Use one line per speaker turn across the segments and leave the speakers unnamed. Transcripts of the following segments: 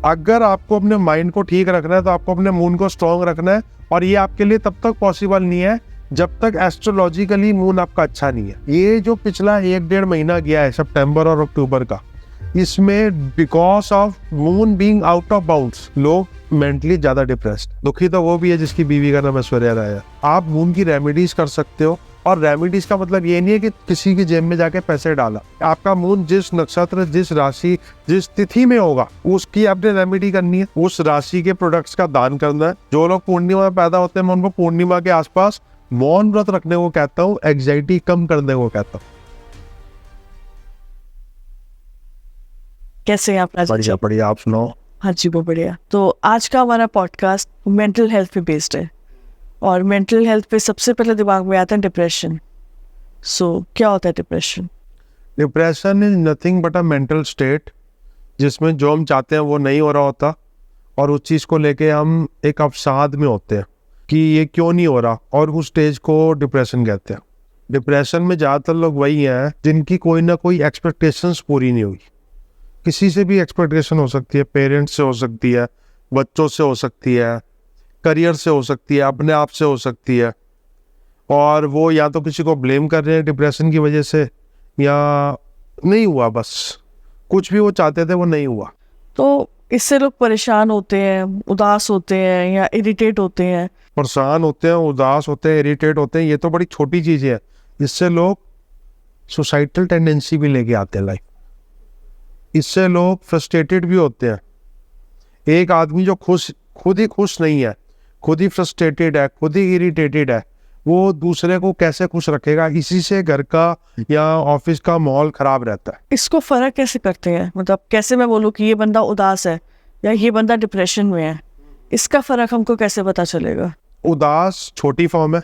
अगर आपको अपने माइंड को ठीक रखना है तो आपको अपने मून को स्ट्रॉन्ग रखना है, और ये आपके लिए तब तक पॉसिबल नहीं है जब तक एस्ट्रोलॉजिकली मून आपका अच्छा नहीं है। ये जो पिछला 1-1.5 महीना गया है सितंबर और अक्टूबर का, इसमें because of moon being out of bounds लोग मेंटली ज्यादा डिप्रेस्ड, दुखी तो वो भी है जिसकी बीवी का नाम ऐश्वर्या राय है। आप मून की रेमेडीज कर सकते हो, और रेमेडीज का मतलब ये नहीं है कि किसी की जेब में जाके पैसे डाला। आपका मून जिस नक्षत्र, जिस राशि, जिस तिथि में होगा उसकी आपने रेमेडी करनी है, उस राशि के प्रोडक्ट्स का दान करना है। जो लोग पूर्णिमा में पैदा होते हैं मैं उनको पूर्णिमा के आसपास मौन व्रत रखने को कहता हूँ, एंग्जाइटी कम करने को कहता हूँ।
कैसे हैं आप राजेश?
बढ़िया बढ़िया, आप सुनाओ।
हाँ जी, वो बढ़िया। तो आज का हमारा पॉडकास्ट मेंटल हेल्थ पे बेस्ड है, और मेंटल हेल्थ पे सबसे पहले दिमाग में आता है डिप्रेशन। क्या होता है depression?
Depression is nothing but a mental state जिसमें जो हम चाहते हैं वो नहीं हो रहा होता, और उस चीज़ को लेके हम एक अवसाद में होते हैं कि ये क्यों नहीं हो रहा, और उस स्टेज को डिप्रेशन कहते हैं। डिप्रेशन में ज़्यादातर लोग वही हैं जिनकी कोई ना कोई एक्सपेक्टेशंस पूरी नहीं हुई। किसी से भी एक्सपेक्टेशन हो सकती है, पेरेंट्स से हो सकती है, बच्चों से हो सकती है, करियर से हो सकती है, अपने आप से हो सकती है, और वो या तो किसी को ब्लेम कर रहे हैं डिप्रेशन की वजह से, या नहीं हुआ, बस कुछ भी वो चाहते थे वो नहीं हुआ।
तो इससे लोग परेशान होते हैं, उदास होते हैं, या इरिटेट होते हैं।
परेशान होते हैं, उदास होते हैं, इरिटेट होते हैं, ये तो बड़ी छोटी चीज़ है। इससे लोग सुसाइडल टेंडेंसी भी लेके आते हैं लाइफ। इससे लोग फ्रस्ट्रेटेड भी होते हैं। एक आदमी जो खुद ही खुश नहीं है, खुद ही फ्रस्ट्रेटेड है, खुद ही इरिटेटेड है, वो दूसरे को कैसे खुश रखेगा? इसी से घर का या ऑफिस का माहौल खराब रहता है।
इसको फर्क कैसे करते हैं? मतलब कैसे मैं बोलूँ कि ये बंदा उदास है या ये बंदा डिप्रेशन में है, इसका फर्क हमको कैसे पता चलेगा?
उदास छोटी फॉर्म है।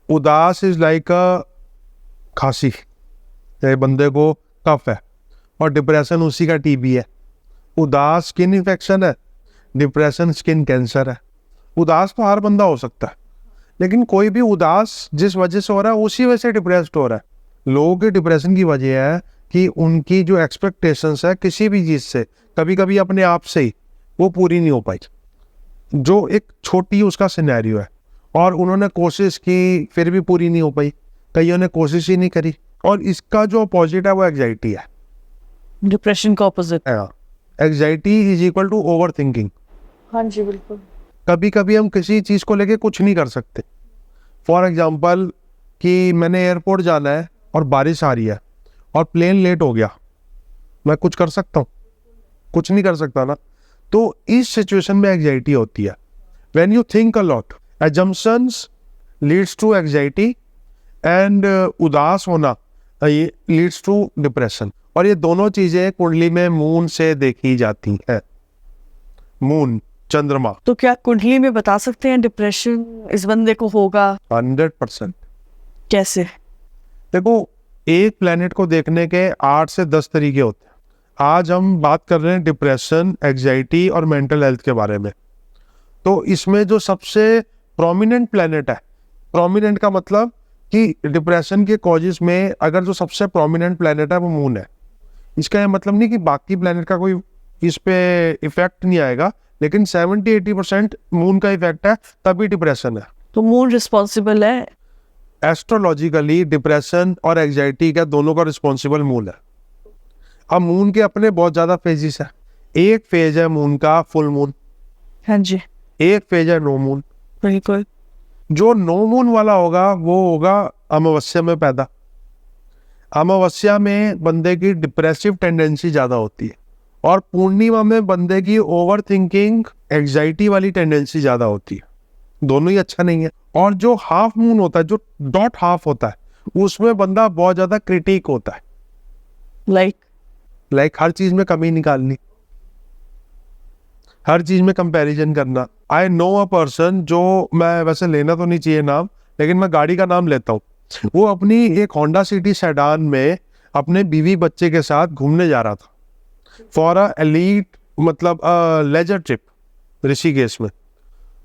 उदास इज लाइक अ खांसी, बंदे को कफ है, और डिप्रेशन उसी का टीबी है। उदास स्किन इन्फेक्शन है, डिप्रेशन स्किन कैंसर है। उदास तो हर बंदा हो सकता है, लेकिन कोई भी उदास जिस वजह से हो रहा है उसी वजह से डिप्रेस्ड हो रहा है। लोगों के डिप्रेशन की वजह है कि उनकी जो एक्सपेक्टेशंस है किसी भी चीज़ से, कभी कभी अपने आप से ही, वो पूरी नहीं हो पाई। जो एक छोटी उसका सिनेरियो है, और उन्होंने कोशिश की फिर भी पूरी नहीं हो पाई, कईयों ने कोशिश ही नहीं करी, और इसका जो अपोजिट है वो एंग्जाइटी है।
डिप्रेशन का opposite?
Anxiety is equal to over thinking.
हाँ जी, बिल्कुल।
कभी कभी हम किसी चीज़ को लेके कुछ नहीं कर सकते। फॉर एग्जाम्पल कि मैंने एयरपोर्ट जाना है और बारिश आ रही है और प्लेन लेट हो गया, मैं कुछ कर सकता हूँ? कुछ नहीं कर सकता ना। तो इस सिचुएशन में एंग्जाइटी होती है। When you think a lot, assumptions leads to anxiety, and उदास होना ये लीड्स टू डिप्रेशन। और ये दोनों चीजें कुंडली में मून से देखी जाती है। मून, चंद्रमा।
तो क्या कुंडली में बता सकते हैं डिप्रेशन इस बंदे को होगा?
100%।
कैसे?
देखो, एक प्लेनेट को देखने के 8 से 10 तरीके होते हैं। आज हम बात कर रहे हैं डिप्रेशन, एंग्जाइटी और मेंटल हेल्थ के बारे में। तो इसमें जो सबसे प्रोमिनेंट प्लेनेट है, प्रोमिनेंट का मतलब कि डिप्रेशन के कॉजेस में अगर जो सबसे प्रोमिनेंट प्लेनेट है वो मून है। इसका ये मतलब नहीं कि बाकी प्लेनेट का कोई इस पे इफेक्ट नहीं आएगा, लेकिन 70-80% मून का इफेक्ट है, तभी डिप्रेशन है।
तो मून रिस्पॉन्सिबल है?
एस्ट्रोलॉजिकली डिप्रेशन और एंग्जाइटी का दोनों का रिस्पॉन्सिबल मून है। अब मून के अपने बहुत ज्यादा फेजेस है। एक फेज है मून का फुल मून।
हाँ जी।
एक फेज है नो मून।
बिल्कुल।
जो नो मून वाला होगा वो होगा अमावस्या में पैदा। अमावस्या में बंदे की डिप्रेसिव टेंडेंसी ज्यादा होती है, और पूर्णिमा में बंदे की ओवर थिंकिंग, एंग्जाइटी वाली टेंडेंसी ज्यादा होती है। दोनों ही अच्छा नहीं है। और जो हाफ मून होता है, जो डॉट हाफ होता है, उसमें बंदा बहुत ज्यादा क्रिटिक होता है। लाइक हर चीज में कमी निकालनी, हर चीज में कंपैरिजन करना। आई नो अ पर्सन, जो मैं वैसे लेना तो नहीं चाहिए नाम, लेकिन मैं गाड़ी का नाम लेता हूँ। वो अपनी एक होंडा सिटी सेडान में अपने बीवी बच्चे के साथ घूमने जा रहा था फॉर अ एलीट, मतलब लेजर ट्रिप, ऋषिकेश में।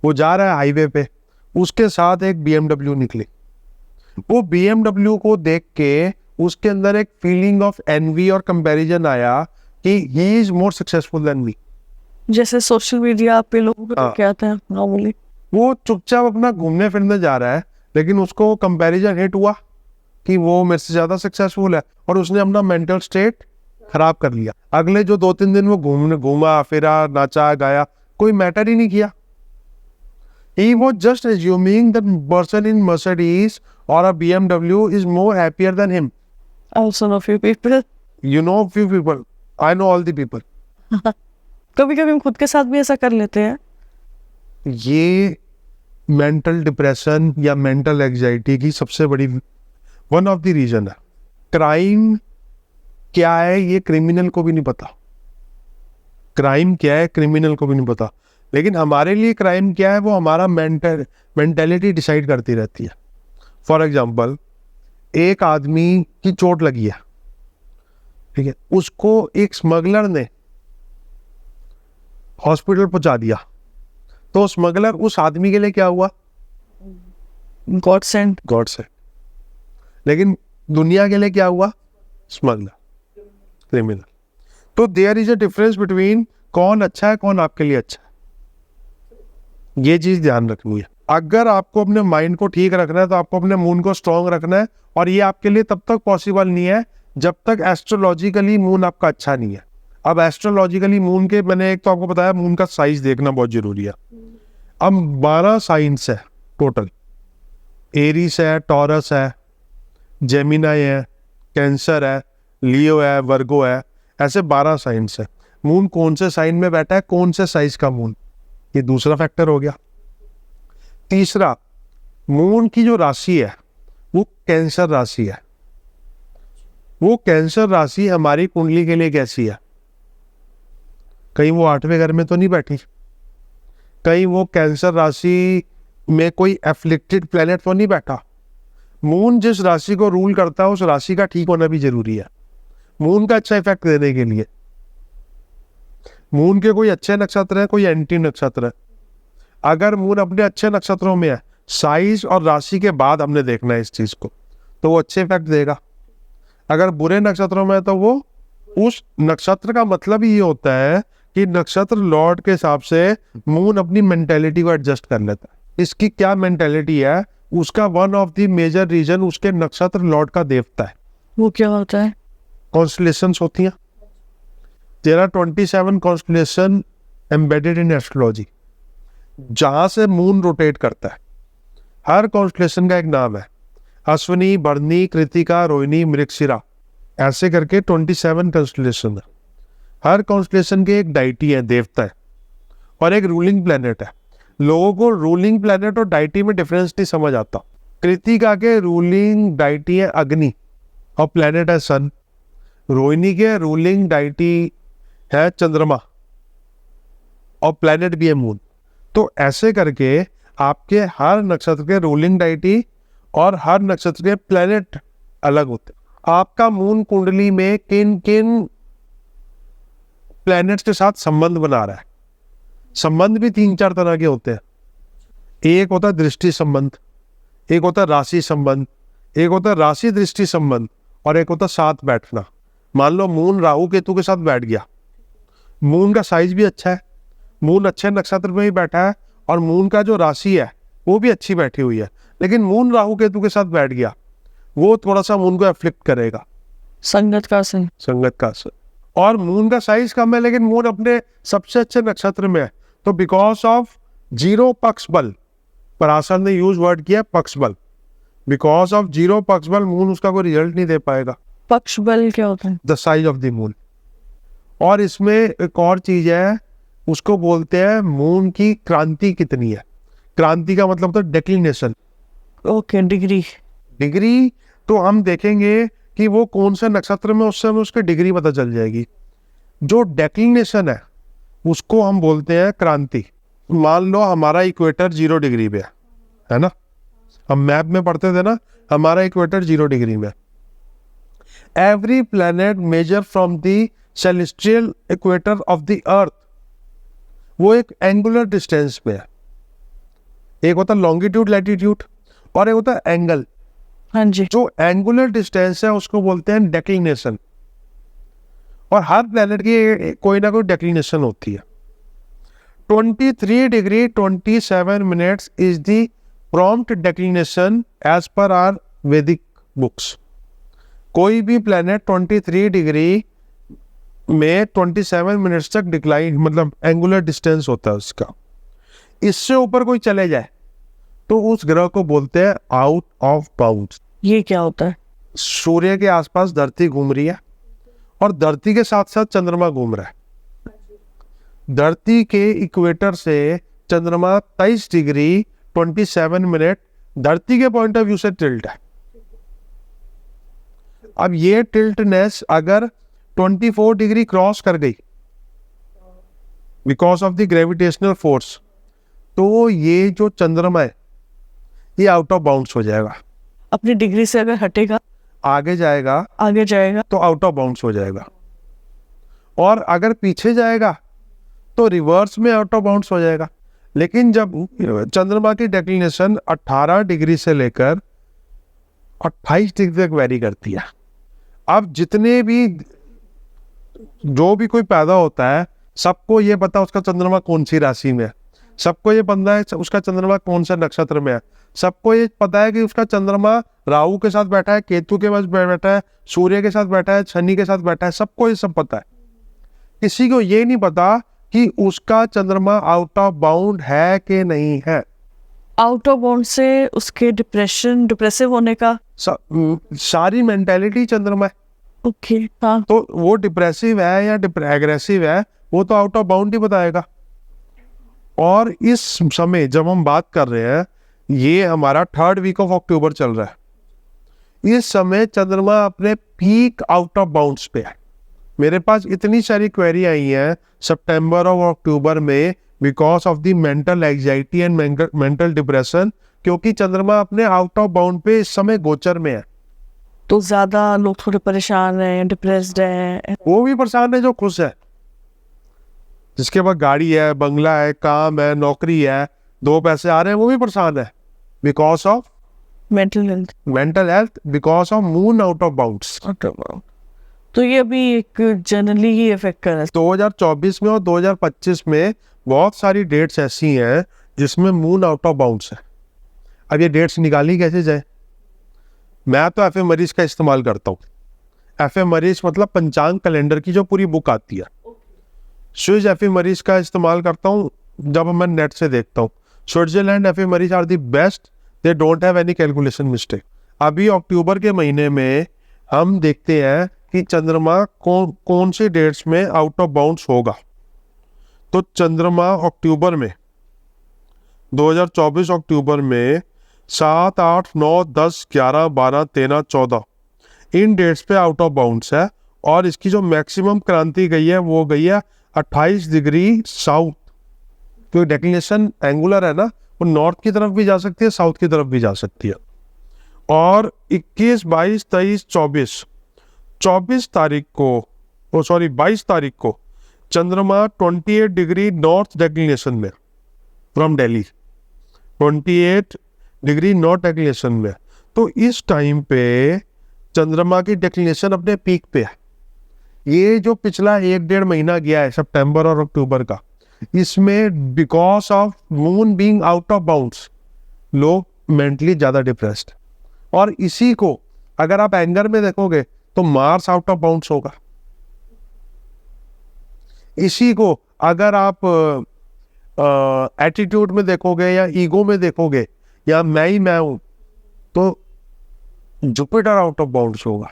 वो जा रहा है हाईवे पे, उसके साथ एक BMW निकली। वो BMW को देख के उसके अंदर एक फीलिंग ऑफ एनवी और कंपैरिजन आया कि he is more successful than me.
जैसे सोशल मीडिया पे लोग
हाँ।
क्या आता है नॉर्मली,
वो चुपचाप अपना घूमने फिरने जा रहा है, लेकिन उसको कंपैरिजन हिट हुआ कि वो मेरे से ज्यादा सक्सेसफुल है और उसने अपना मेंटल स्टेट खराब कर लिया। अगले जो 2-3 दिन वो घूमा फिरा, नाचा गाया, कोई मैटर ही नहीं किया। He was just assuming that person in Mercedes or a BMW is more happier than him.
also know few people.
You know few people. I know all the people.
कभी कभी हम खुद के साथ भी ऐसा कर लेते हैं।
ये मेंटल डिप्रेशन या मेंटल एंजाइटी की सबसे बड़ी वन ऑफ द रीजन है। क्राइम क्या है ये क्रिमिनल को भी नहीं पता। क्राइम क्या है क्रिमिनल को भी नहीं पता, लेकिन हमारे लिए क्राइम क्या है वो हमारा मेंटेलिटी डिसाइड करती रहती है। फॉर एग्जाम्पल, एक आदमी की चोट लगी है, ठीक है, उसको एक स्मगलर ने हॉस्पिटल पहुंचा दिया, तो स्मगलर उस आदमी के लिए क्या हुआ?
God send.
गॉड से। लेकिन दुनिया के लिए क्या हुआ? Smuggler, criminal. तो there is a difference between कौन अच्छा है कौन आपके लिए अच्छा है। ये चीज ध्यान रखनी है। अगर आपको अपने माइंड को ठीक रखना है तो आपको अपने मून को स्ट्रांग रखना है, और ये आपके लिए तब तक पॉसिबल नहीं है जब तक एस्ट्रोलॉजिकली मून आपका अच्छा नहीं है। अब एस्ट्रोलॉजिकली मून के, मैंने एक तो आपको बताया मून का साइज देखना बहुत जरूरी है। अब 12 साइंस है टोटल। एरीस है, टॉरस है, जेमिनाई है, कैंसर है, लियो है, वर्गो है, ऐसे 12 साइंस है। मून कौन से साइन में बैठा है, कौन से साइज का मून, ये दूसरा फैक्टर हो गया। तीसरा, मून की जो राशि है वो कैंसर राशि है। वो कैंसर राशि हमारी कुंडली के लिए कैसी है? कहीं वो 8वें घर में तो नहीं बैठी? कहीं वो कैंसर राशि में कोई एफ्लिक्टेड प्लेनेट तो नहीं बैठा? मून जिस राशि को रूल करता है उस राशि का ठीक होना भी जरूरी है मून का अच्छा इफेक्ट देने के लिए। मून के कोई अच्छे नक्षत्र है, कोई एंटी नक्षत्र है। अगर मून अपने अच्छे नक्षत्रों में है, साइज और राशि के बाद हमने देखना है इस चीज को, तो वो अच्छे इफेक्ट देगा। अगर बुरे नक्षत्रों में है तो वो, उस नक्षत्र का मतलब ही ये होता है कि नक्षत्र लॉर्ड के हिसाब से मून अपनी मेंटेलिटी को एडजस्ट कर लेता है। इसकी क्या मेंटेलिटी है, उसका one of the major reason उसके नक्षत्र लॉर्ड का देवता है।
वो क्या होता है?
कॉन्स्टलेशंस होती हैं। There are 27 constellation embedded in astrology, जहां से मून रोटेट करता है। हर कॉन्स्टलेशन का एक नाम है। अश्विनी, भरणी, कृतिका, रोहिणी, मृगशिरा, ऐसे करके 27 कॉन्स्टलेशन है। हर कॉन्स्टलेशन के एक डाइटी है, देवता है, और एक रूलिंग प्लेनेट है। लोगों को रूलिंग प्लेनेट और डाइटी में डिफरेंस नहीं समझ आता। कृतिका के रूलिंग डाइटी है अग्नि और प्लेनेट है सन। रोहिणी के रूलिंग डाइटी है चंद्रमा और प्लेनेट भी है मून। तो ऐसे करके आपके हर नक्षत्र के रूलिंग डाइटी और हर नक्षत्र के प्लेनेट अलग होते हैं। आपका मून कुंडली में किन किन प्लैनेट्स के साथ संबंध बना रहा है। संबंध भी 3-4 तरह के होते हैं। एक होता है दृष्टि संबंध, एक होता है राशि संबंध, एक होता है राशि दृष्टि संबंध, और एक होता है साथ बैठना। मान लो मून राहु केतु के साथ बैठ गया, मून का साइज भी अच्छा है, मून अच्छे नक्षत्र में ही बैठा है, और मून का जो राशि है वो भी अच्छी बैठी हुई है, लेकिन मून राहु केतु के साथ बैठ गया, वो थोड़ा सा मून को एफ्लिक्ट करेगा।
संगत का असर।
संगत का असर। और मून का साइज कम है, लेकिन मून अपने सबसे अच्छे नक्षत्र में है, तो बिकॉज ऑफ 0 पक्ष बल, पराशर ने यूज वर्ड किया पक्ष बल, बिकॉज ऑफ 0 पक्ष बल मून उसका कोई रिजल्ट नहीं दे पाएगा।
पक्ष बल क्या होता है?
The size of the moon. और इसमें एक और चीज है, उसको बोलते हैं मून की क्रांति कितनी है। क्रांति का मतलब होता है डिक्लिनेशन।
Okay, degree.
डिग्री तो हम देखेंगे कि वो कौन से नक्षत्र में, उससे हमें उसकी डिग्री पता चल जाएगी। जो डेक्लिनेशन है उसको हम बोलते हैं क्रांति। मान लो हमारा इक्वेटर 0 डिग्री पे है ना, हम मैप में पढ़ते थे ना, हमारा इक्वेटर 0 डिग्री में। Every planet measure from the celestial equator of the earth, वो एक एंगुलर डिस्टेंस पे है। एक होता है लॉन्गिट्यूड, लैटिट्यूड, और एक होता है एंगल।
हाँ जी।
जो एंगुलर डिस्टेंस है उसको बोलते हैं डेक्लिनेशन। और हर प्लैनेट की कोई ना कोई डेक्लिनेशन होती है। 23 degree 27 minutes is the prompt declination as per our Vedic books. कोई भी प्लेनेट 23 डिग्री में 27 मिनट्स तक डिक्लाइन, मतलब एंगुलर डिस्टेंस होता है उसका। इससे ऊपर कोई चले जाए तो उस ग्रह को बोलते हैं आउट ऑफ बाउंड्स।
ये क्या होता है?
सूर्य के आसपास धरती घूम रही है और धरती के साथ साथ चंद्रमा घूम रहा है। धरती के इक्वेटर से चंद्रमा 23 डिग्री 27 मिनट धरती के पॉइंट ऑफ व्यू से टिल्ट है। अब ये टिल्टनेस अगर 24 डिग्री क्रॉस कर गई because of the gravitational force, तो ये जो चंद्रमा है ये आउट ऑफ बाउंड्स हो जाएगा।
अपनी डिग्री से अगर हटेगा,
आगे जाएगा तो आउट ऑफ बाउंड्स हो जाएगा, और अगर पीछे जाएगा तो रिवर्स में आउट ऑफ बाउंड्स हो जाएगा। लेकिन जब चंद्रमा की डेक्लिनेशन 18 डिग्री से लेकर 28 डिग्री तक वेरी करती है। अब जितने भी जो भी कोई पैदा होता है सबको ये पता उसका चंद्रमा कौन सी राशि में है, सबको ये पता है उसका चंद्रमा कौन से नक्षत्र में है, सबको ये पता है कि उसका चंद्रमा राहु के साथ बैठा है, केतु के पास बैठा है, सूर्य के साथ बैठा है, शनि के साथ बैठा है, सबको ये सब पता है। किसी को ये नहीं पता कि उसका चंद्रमा आउट ऑफ बाउंड है कि नहीं है।
आउट ऑफ बाउंड से उसके डिप्रेसिव होने का
सारी मेंटेलिटी चंद्रमा है।
ओके, हाँ।
तो वो डिप्रेसिव है या एग्रेसिव है वो तो आउट ऑफ बाउंड ही बताएगा। और इस समय जब हम बात कर रहे हैं, ये हमारा 3rd वीक ऑफ अक्टूबर चल रहा है। इस समय चंद्रमा अपने पीक आउट ऑफ बाउंड्स पे है। मेरे पास इतनी सारी क्वेरी आई हैं सितंबर और अक्टूबर में because of the mental anxiety and mental depression, क्योंकि चंद्रमा अपने आउट ऑफ बाउंड पे इस समय गोचर में है।
तो ज्यादा लोग थोड़े परेशान हैं, डिप्रेस्ड हैं।
वो भी परेशान है जो खुश है, जिसके पास गाड़ी है, बंगला है, काम है, नौकरी है, 2 पैसे आ रहे हैं, वो भी परेशान है because of mental health because of moon out of bounds.
तो ये अभी एक जनरली ही इफेक्ट कर रहा है।
2024 में और 2025 में बहुत सारी डेट्स ऐसी हैं जिसमें मून आउट ऑफ बाउंड्स है। अब ये डेट्स निकाली कैसे जाए? मैं तो एफ मरीज का इस्तेमाल करता हूँ। एफ मरीज मतलब पंचांग कैलेंडर की जो पूरी बुक आती है, स्विस एफ मरीज का इस्तेमाल करता हूँ जब मैं नेट से देखता हूँ। Switzerland ephemeris are the best, they don't have any calculation mistake. अभी अक्टूबर के महीने में हम देखते हैं कि चंद्रमा कौन से डेट्स में आउट ऑफ बाउंड्स होगा। तो चंद्रमा अक्टूबर में 2024 अक्टूबर में 7, 8, 9, 10, 11, 12, 13, 14 इन डेट्स पे आउट ऑफ बाउंड्स है। और इसकी जो मैक्सिमम क्रांति गई है वो गई है 28 डिग्री साउथ। तो डेक्लिनेशन एंगुलर है ना, वो नॉर्थ की तरफ भी जा सकती है, साउथ की तरफ भी जा सकती है। और 21, 22, 23, 24 तारीख को 22 तारीख को चंद्रमा 28 डिग्री नॉर्थ डेक्लिनेशन में from Delhi, 28 degree north declination में। तो इस टाइम पे चंद्रमा की डेक्लिनेशन अपने पीक पे है। ये जो पिछला 1-1.5 महीना गया है सितंबर और अक्टूबर का, इसमें because of moon being out of bounds लोग मेंटली ज्यादा डिप्रेस्ड। और इसी को अगर आप एंगर में देखोगे तो मार्स आउट ऑफ बाउंड्स होगा। इसी को अगर आप एटीट्यूड में देखोगे या ईगो में देखोगे या मैं ही मैं हूं, तो जुपिटर आउट ऑफ बाउंड्स होगा।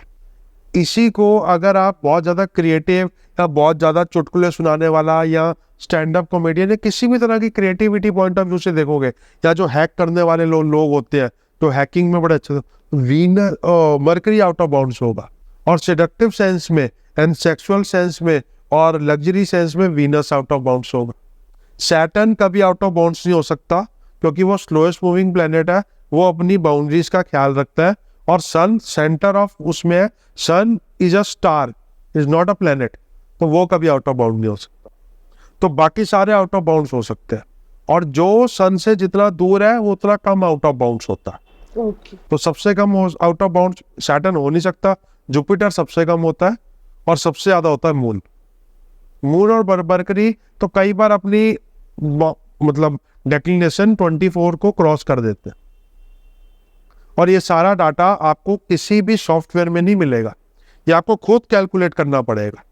इसी को अगर आप बहुत ज़्यादा क्रिएटिव या बहुत ज़्यादा चुटकुले सुनाने वाला या स्टैंड अप कॉमेडियन या किसी भी तरह की क्रिएटिविटी पॉइंट ऑफ व्यू से देखोगे, या जो हैक करने वाले लोग होते हैं तो हैकिंग में बड़े अच्छे, Venus mercury out of bounds होगा। और सेडक्टिव सेंस में एंड सेक्सुअल सेंस में और लग्जरी सेंस में वीनस आउट ऑफ बाउंड्स होगा। सैटर्न कभी आउट ऑफ बाउंड्स नहीं हो सकता क्योंकि वो स्लोएस्ट मूविंग प्लेनेट है, वो अपनी बाउंड्रीज का ख्याल रखता है। और सन सेंटर ऑफ उसमें है, sun is a star, is not a planet, तो वो कभी आउट ऑफ बाउंड नहीं हो सकता। तो बाकी सारे आउट ऑफ बाउंड्स हो सकते हैं, और जो सन से जितना दूर है वो उतना कम आउट ऑफ बाउंड्स होता है। तो सबसे come out of bounds Saturn हो नहीं सकता, जुपिटर सबसे कम होता है, और सबसे ज्यादा होता है मून। मून और मरकरी तो कई बार अपनी मतलब डेक्लिनेशन 24 को क्रॉस कर देते हैं। और ये सारा डाटा आपको किसी भी सॉफ्टवेयर में नहीं मिलेगा, ये आपको खुद कैलकुलेट करना पड़ेगा।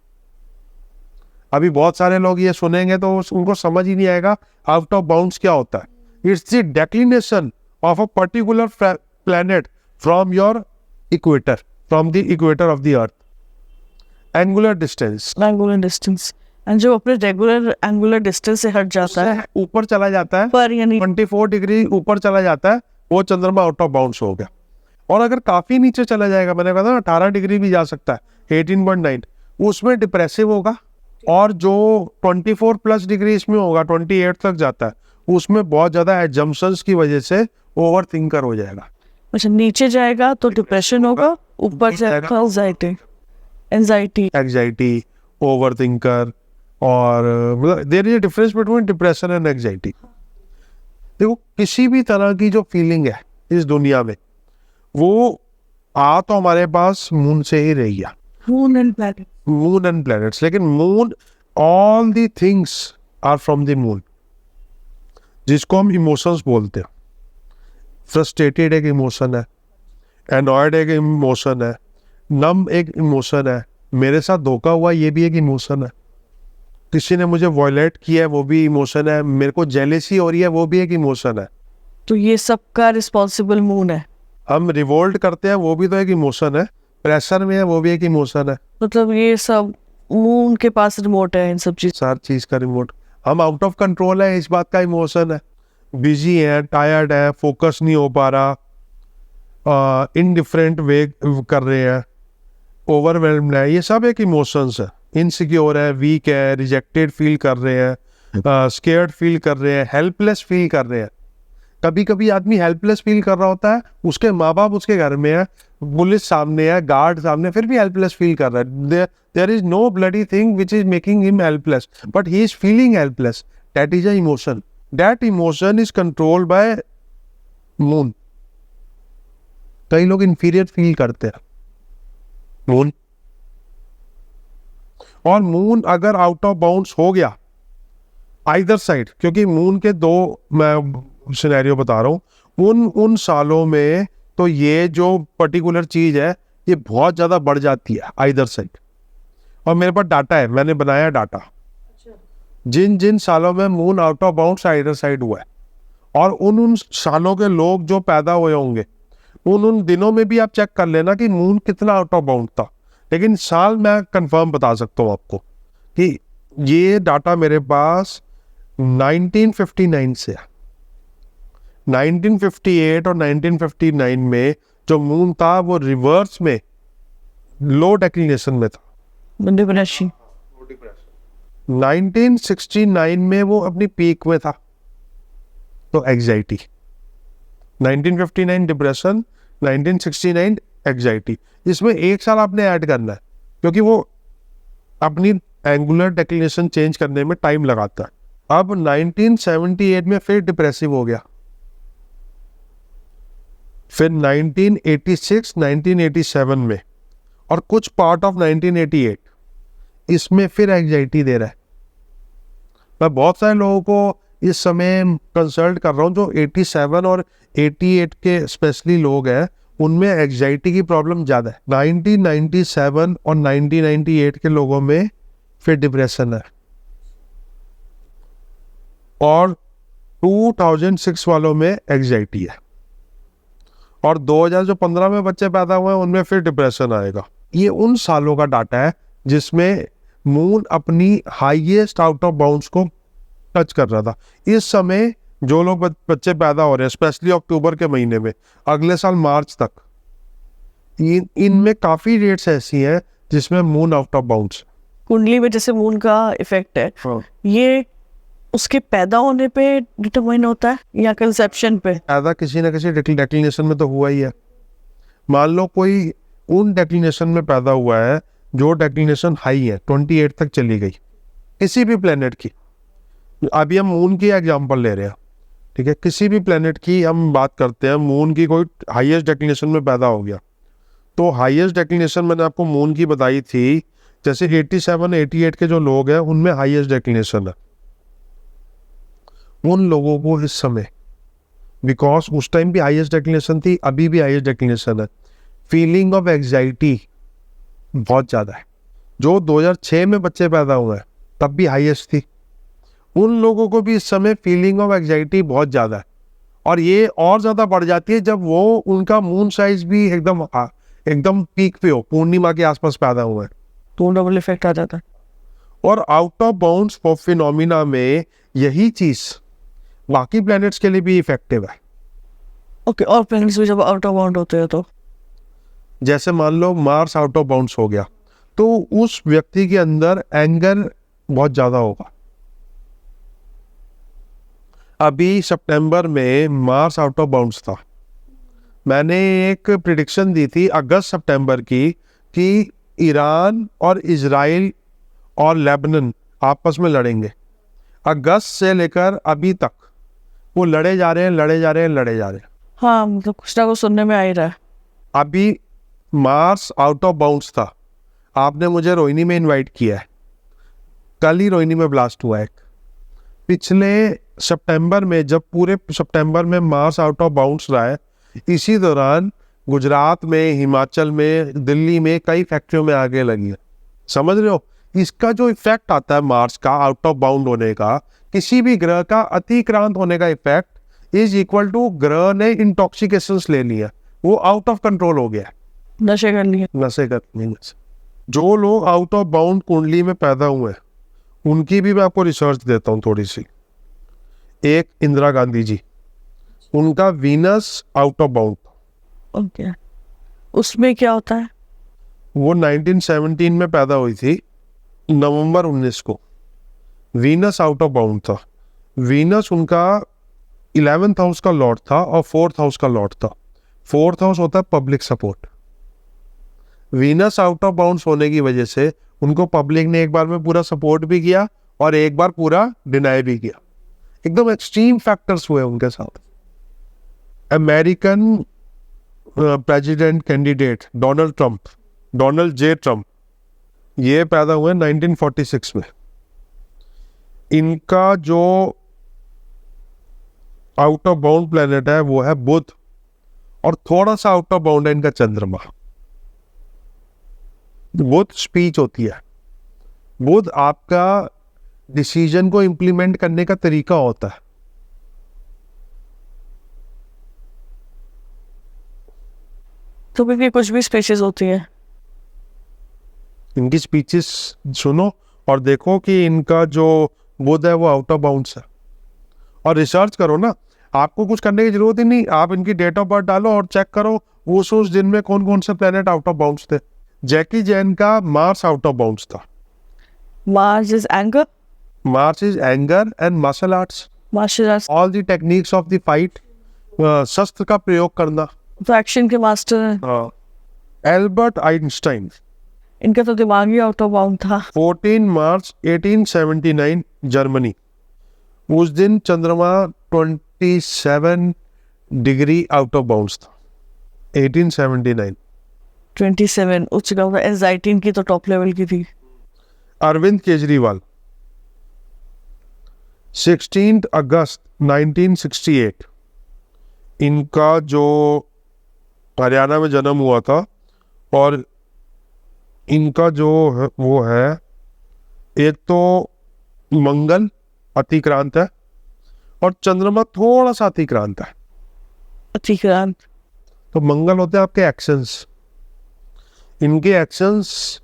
अभी बहुत सारे लोग ये सुनेंगे तो उनको समझ ही नहीं आएगा आउट ऑफ बाउंड्स क्या होता है। It's the declination of a particular planet from your equator, from the equator of the earth. Angular distance,
angular distance, and जो अपने रेगुलर एंगुलर डिस्टेंस से हट जाता है
ऊपर चला जाता है,
पर यानी
24 डिग्री ऊपर चला जाता है, वो चंद्रमा आउट ऑफ बाउंड्स हो गया। और अगर काफी नीचे चला जाएगा, मैंने कहा था 18 डिग्री भी जा सकता है, 18.9, उसमें डिप्रेसिव होगा। और जो 24 प्लस डिग्री इसमें होगा, 28 तक जाता है, उसमें बहुत ज्यादा एजम्पशंस की वजह से ओवर थिंकर हो जाएगा।
अच्छा, नीचे जाएगा तो डिप्रेशन होगा, ऊपर जाएगा एंजाइटी,
एंजाइटी, ओवर थिंकर। और there is a difference between depression and anxiety. देखो, किसी भी तरह की जो फीलिंग है इस दुनिया में, वो आ तो हमारे पास मून से ही रही है,
moon and planet,
moon and planets. लेकिन moon, all the things are from the moon, जिसको हम इमोशंस बोलते हैं। फ्रस्ट्रेटेड एक इमोशन है, एनॉयड एक इमोशन है, नम एक इमोशन है, मेरे साथ धोखा हुआ ये भी एक इमोशन है, किसी ने मुझे वॉयलेट किया है वो भी इमोशन है, मेरे को जेलेसी हो रही है वो भी एक इमोशन है।
तो ये सब का रिस्पॉन्सिबल मून है।
हम रिवोल्ट करते हैं वो भी तो एक इमोशन है, प्रेशर में है वो भी एक इमोशन है।
मतलब ये सब मून के पास रिमोट है इन सब चीज।
हर चीज का रिमोट। हम आउट ऑफ कंट्रोल है, इस बात का इमोशन है। बिजी है, टायर्ड है, फोकस नहीं हो पा रहा, इनडिफरेंट वे कर रहे हैं, ओवरवेल्म्ड है, ये सब एक इमोशंस है। इनसिक्योर है, वीक है, रिजेक्टेड फील कर रहे हैं, स्केयर्ड फील कर रहे हैं, हेल्पलेस फील कर रहे हैं। कभी कभी आदमी हेल्पलेस फील कर रहा होता है, उसके माँ बाप उसके घर में है, पुलिस सामने है, गार्ड सामने, फिर भी हेल्पलेस फील कर रहा है। There is no bloody thing which is making him helpless, but he is feeling helpless. That is a emotion. That emotion is controlled by moon. कई लोग इंफीरियर फील करते हैं मून, और मून अगर out of bounds हो गया either side, क्योंकि moon के दो मैं सिनेरियो बता रहा हूँ, उन सालों में तो ये जो पर्टिकुलर चीज है ये बहुत ज्यादा बढ़ जाती है आइदर साइड। और मेरे पास डाटा है, मैंने बनाया डाटा, जिन जिन सालों में moon out of bounds either side हुआ है, और उन सालों के लोग जो पैदा हुए होंगे, उन दिनों में भी आप चेक कर लेना कि मून कितना आउट ऑफ बाउंड था। लेकिन साल मैं कंफर्म बता सकता हूँ आपको कि ये डाटा मेरे पास 1959 से है। 1958 और 1959 में जो मून था वो रिवर्स में लो डेक्लिनेशन में था।
डिप्रेशन
1969 में वो अपनी पीक में था, तो एंजाइटी। 1959 depression, 1969 anxiety. इसमें एक साल आपने ऐड करना है, क्योंकि वो अपनी एंगुलर डेक्लिनेशन चेंज करने में टाइम लगाता है। अब 1978 में फिर डिप्रेसिव हो गया, फिर 1986, 1987 में, और कुछ पार्ट ऑफ 1988 इसमें फिर एंजाइटी दे रहा है। मैं बहुत सारे लोगों को इस समय कंसल्ट कर रहा हूँ जो 87 और 88 के स्पेशली लोग हैं, उनमें एंजाइटी की प्रॉब्लम ज़्यादा है। 1997 और 1998 के लोगों में फिर डिप्रेशन है, और 2006 वालों में एंजाइटी है, और 2015 में बच्चे पैदा हुए हैं उनमें फिर डिप्रेशन आएगा। ये उन सालों का डाटा है जिसमें मून अपनी हाईएस्ट आउट ऑफ बाउंड्स को टच कर रहा था। इस समय जो लोग बच्चे पैदा हो रहे हैं, स्पेशली अक्टूबर के महीने में, अगले साल मार्च तक, इनमें काफी रेट्स ऐसी हैं जिसमें मून आउट ऑफ बाउंड्स।
कुंडली में जैसे मून का इफेक्ट है, ये उसके पैदा होने पे डिटरमाइन होता है या कंसेप्शन पे?
पैदा किसी ना किसी डेक्लिनेशन में तो हुआ ही है। मान लो कोई उन डेक्लिनेशन में पैदा हुआ है जो डेक्लिनेशन हाई है, 28 तक चली गई, किसी भी प्लेनेट की। अभी हम मून की एग्जांपल ले रहे हैं, ठीक है, किसी भी प्लेनेट की हम बात करते हैं, मून की कोई हाईएस्ट डेक्लिनेशन में पैदा हो गया, तो हाईएस्ट डेक्लिनेशन मैंने आपको मून की बताई थी, जैसे 87, 88 के जो लोग हैं उनमें हाईएस्ट डेक्लिनेशन है। उन लोगों को इस समय, बिकॉज उस टाइम भी हाईएस्ट डेक्लिनेशन थी, अभी भी हाईएस्ट डेक्लिनेशन है, फीलिंग ऑफ एग्जाइटी बहुत ज़्यादा है। जो 2006 में बच्चे पैदा हुए हैं तब भी हाईएस्ट थी, उन लोगों को भी इस समय फीलिंग ऑफ एग्जाइटी बहुत ज़्यादा है। और ये और ज़्यादा बढ़ जाती है जब वो उनका मून साइज भी एकदम पीक पे हो, पूर्णिमा के आसपास पैदा हुए हैं,
तो डबल इफेक्ट आ जाता है।
और आउट ऑफ बाउंड्स फिनोमिना में यही चीज बाकी प्लैनेट्स के लिए भी इफेक्टिव है।
ओके, और प्लैनेट्स भी जब आउट ऑफ बाउंड होते हैं तो
जैसे मान लो मार्स आउट ऑफ बाउंड्स हो गया तो उस व्यक्ति के अंदर एंगर बहुत ज्यादा होगा। अभी सितंबर में मार्स आउट ऑफ बाउंड्स था, मैंने एक प्रिडिक्शन दी थी अगस्त सितंबर की कि ईरान और इजराइल और लेबनान आपस में लड़ेंगे। अगस्त से लेकर अभी तक वो लड़े जा रहे हैं।
हाँ, मतलब कुछ ना कुछ सुनने में आ ही रहा है।
अभी मार्स आउट ऑफ बाउंड्स था, आपने मुझे रोहिणी में इनवाइट किया है, कल ही रोहिणी में ब्लास्ट हुआ है। पिछले सितंबर में, जब पूरे सितंबर में मार्स आउट ऑफ बाउंड्स रहा है, इसी दौरान गुजरात में, हिमाचल में, दिल्ली में कई फैक्ट्रियों में आगे लगी है। समझ रहे हो, इसका जो इफेक्ट आता है मार्स का आउट ऑफ बाउंड होने का, किसी भी ग्रह का अतिक्रांत होने का इफेक्ट इज इक्वल टू ग्रह ने इंटॉक्सिकेशंस ले लिया, वो आउट ऑफ कंट्रोल हो गया,
नशे कर लिए।
नशे कर लिए। जो लोग आउट ऑफ बाउंड कुंडली में पैदा हुए हैं उनकी भी मैं आपको रिसर्च देता हूँ थोड़ी सी। एक इंदिरा गांधी जी, उनका Venus out of bound,
okay, उसमें क्या होता है?
वो 1917 में पैदा हुई थी, नवंबर 19 को। वीनस आउट ऑफ बाउंड था। वीनस उनका 11th हाउस का लॉर्ड था और 4th हाउस का लॉर्ड था। 4th हाउस होता है public support. Venus out of bounds होने की वजह से उनको पब्लिक ने एक बार में पूरा सपोर्ट भी किया और एक बार पूरा डिनाई भी किया। एकदम एक्सट्रीम फैक्टर्स हुए उनके साथ। American president candidate Donald J Trump, ये पैदा हुए 1946 में। इनका जो आउट ऑफ बाउंड प्लेनेट है वो है बुध, और थोड़ा सा आउट ऑफ बाउंड है इनका चंद्रमा। बुध स्पीच होती है, बुध आपका डिसीजन को इंप्लीमेंट करने का तरीका होता है।
तो भी कुछ भी स्पेशेस होती है,
इनकी स्पीचेस सुनो और देखो कि इनका जो बुध है वो आउट ऑफ बाउंड्स है, और रिसर्च करो ना। आपको कुछ करने की जरूरत ही नहीं, आप इनकी डेट ऑफ बर्थ डालो और चेक करो उस दिन में कौन कौन से प्लेनेट आउट ऑफ बाउंड्स थे। जैकी जैन का मार्स आउट ऑफ बाउंड्स था।
Mars is anger,
Mars is anger and martial arts,
martial arts,
all the techniques of the fight, शस्त्र का प्रयोग करना।
तो एक्शन के मास्टर हैं।
एल्बर्ट आइंस्टाइन,
इनका तो दिमाग ही आउट ऑफ बाउंड था।
14 मार्च 1879 जर्मनी, उस दिन चंद्रमा 27 डिग्री आउट ऑफ बाउंड्स था। 1879।
27 उच्च का एंजाइटी इनकी तो टॉप लेवल की थी।
अरविंद केजरीवाल, 16 अगस्त 1968, इनका जो हरियाणा में जन्म हुआ था, और इनका जो वो है, एक तो मंगल अतिक्रांत है और चंद्रमा थोड़ा सा अतिक्रांत है।
अतिक्रांत
तो मंगल होते हैं आपके एक्शंस, इनके एक्शंस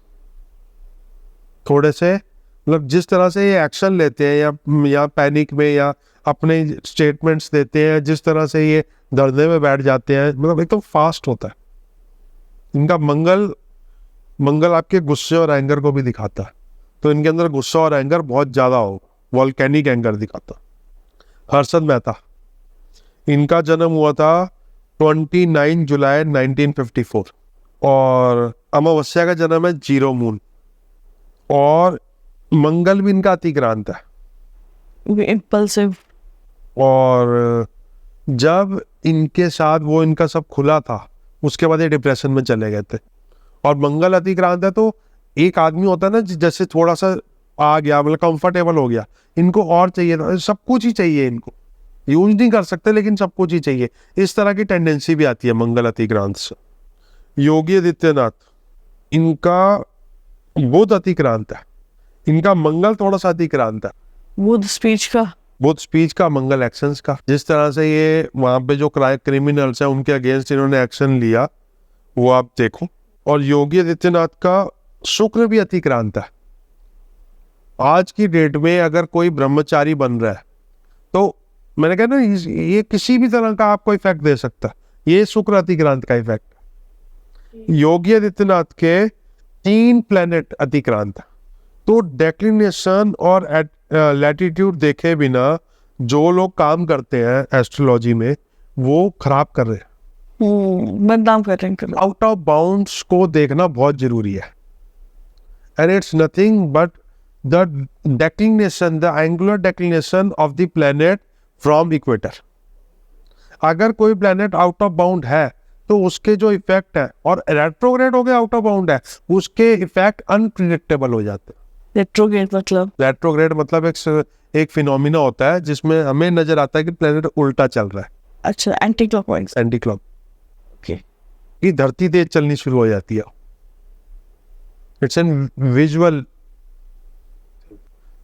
थोड़े से, मतलब जिस तरह से ये एक्शन लेते हैं या पैनिक में या अपने स्टेटमेंट्स देते हैं, जिस तरह से ये धरने में बैठ जाते हैं, मतलब एकदम फास्ट होता है इनका। मंगल आपके गुस्से और एंगर को भी दिखाता है, तो इनके अंदर गुस्सा और एंगर बहुत ज़्यादा हो, वॉल्केनिक एंगर दिखाता। हर्षद मेहता, इनका जन्म हुआ था 29 जुलाई 1954, और अमावस्या का जन्म है 0 मून, और मंगल भी इनका अतिक्रांत है।
इम्पल्सिव,
और जब इनके साथ वो इनका सब खुला था उसके बाद ये डिप्रेशन में चले गए थे। और मंगल अतिक्रांत है, तो एक आदमी होता है ना जैसे थोड़ा सा आ गया, मतलब कंफर्टेबल हो गया, इनको और चाहिए था, सब कुछ ही चाहिए इनको, यूज नहीं कर सकते लेकिन सब कुछ ही चाहिए। इस तरह की टेंडेंसी भी आती है मंगल अतिक्रांत से। योगी आदित्यनाथ, इनका बुध अतिक्रांत है, इनका मंगल थोड़ा सा अतिक्रांत है।
बुध स्पीच का,
बुध स्पीच का, मंगल एक्शंस का। जिस तरह से ये वहां पे जो क्रिमिनल्स हैं उनके अगेंस्ट इन्होंने एक्शन लिया वो आप देखो। और योगी आदित्यनाथ का शुक्र भी अतिक्रांत है। आज की डेट में अगर कोई ब्रह्मचारी बन रहा है तो मैंने कहा ना, ये किसी भी तरह का आपको इफेक्ट दे सकता है, ये शुक्र अतिक्रांत का इफेक्ट। योगी आदित्यनाथ के 3 प्लेनेट अतिक्रांत है, तो डेक्लिनेशन और लैटिट्यूड देखे बिना जो लोग काम करते हैं एस्ट्रोलॉजी में वो खराब कर रहे हैं,
बदनाम कर रहे हैं।
आउट ऑफ बाउंड्स को देखना बहुत जरूरी है। And it's nothing but the declination, the angular declination of the planet from equator. अगर कोई प्लेनेट आउट ऑफ बाउंड है तो उसके जो इफेक्ट है, और रेट्रोग्रेड हो गया आउट ऑफ बाउंड है, उसके इफेक्ट अनप्रिडिक्टेबल हो जाते हैं।
रेट्रोग्रेड मतलब?
रेट्रोग्रेड मतलब एक फिनोमिना होता है जिसमें हमें नजर आता है कि प्लेनेट उल्टा चल रहा है।
अच्छा, anti clockwise.
Anti clock,
okay.
कि धरती तेज चलनी शुरू हो जाती है। इट्स एन विजुअल,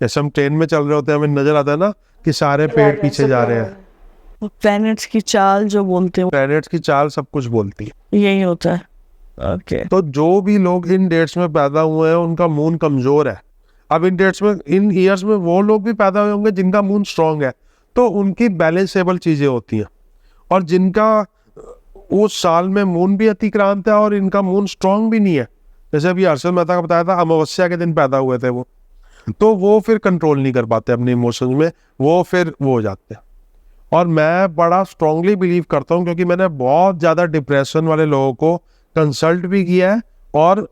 जैसे हम ट्रेन में चल रहे होते हैं हमें नजर आता है ना कि सारे पेड़ पीछे जा रहे हैं।
प्लैनेट्स की चाल जो बोलते हैं,
प्लैनेट्स की चाल सब कुछ बोलती है,
यही होता है। ओके।
तो जो भी लोग इन डेट्स में पैदा हुए हैं उनका मून कमजोर है। अब इन डेट्स में, इन ईयर्स में वो लोग भी पैदा हुए होंगे जिनका मून स्ट्रांग है, तो उनकी बैलेंसेबल चीजें होती हैं। और जिनका उस साल में मून भी अतिक्रांत है और इनका मून स्ट्रांग भी नहीं है, जैसे अभी हर्षल मेहता का बताया था, अमावस्या के दिन पैदा हुए थे वो, तो वो फिर कंट्रोल नहीं कर पाते अपने इमोशंस में, वो फिर वो हो जाते हैं। और मैं बड़ा स्ट्रांगली बिलीव करता हूँ, क्योंकि मैंने बहुत ज़्यादा डिप्रेशन वाले लोगों को कंसल्ट भी किया है और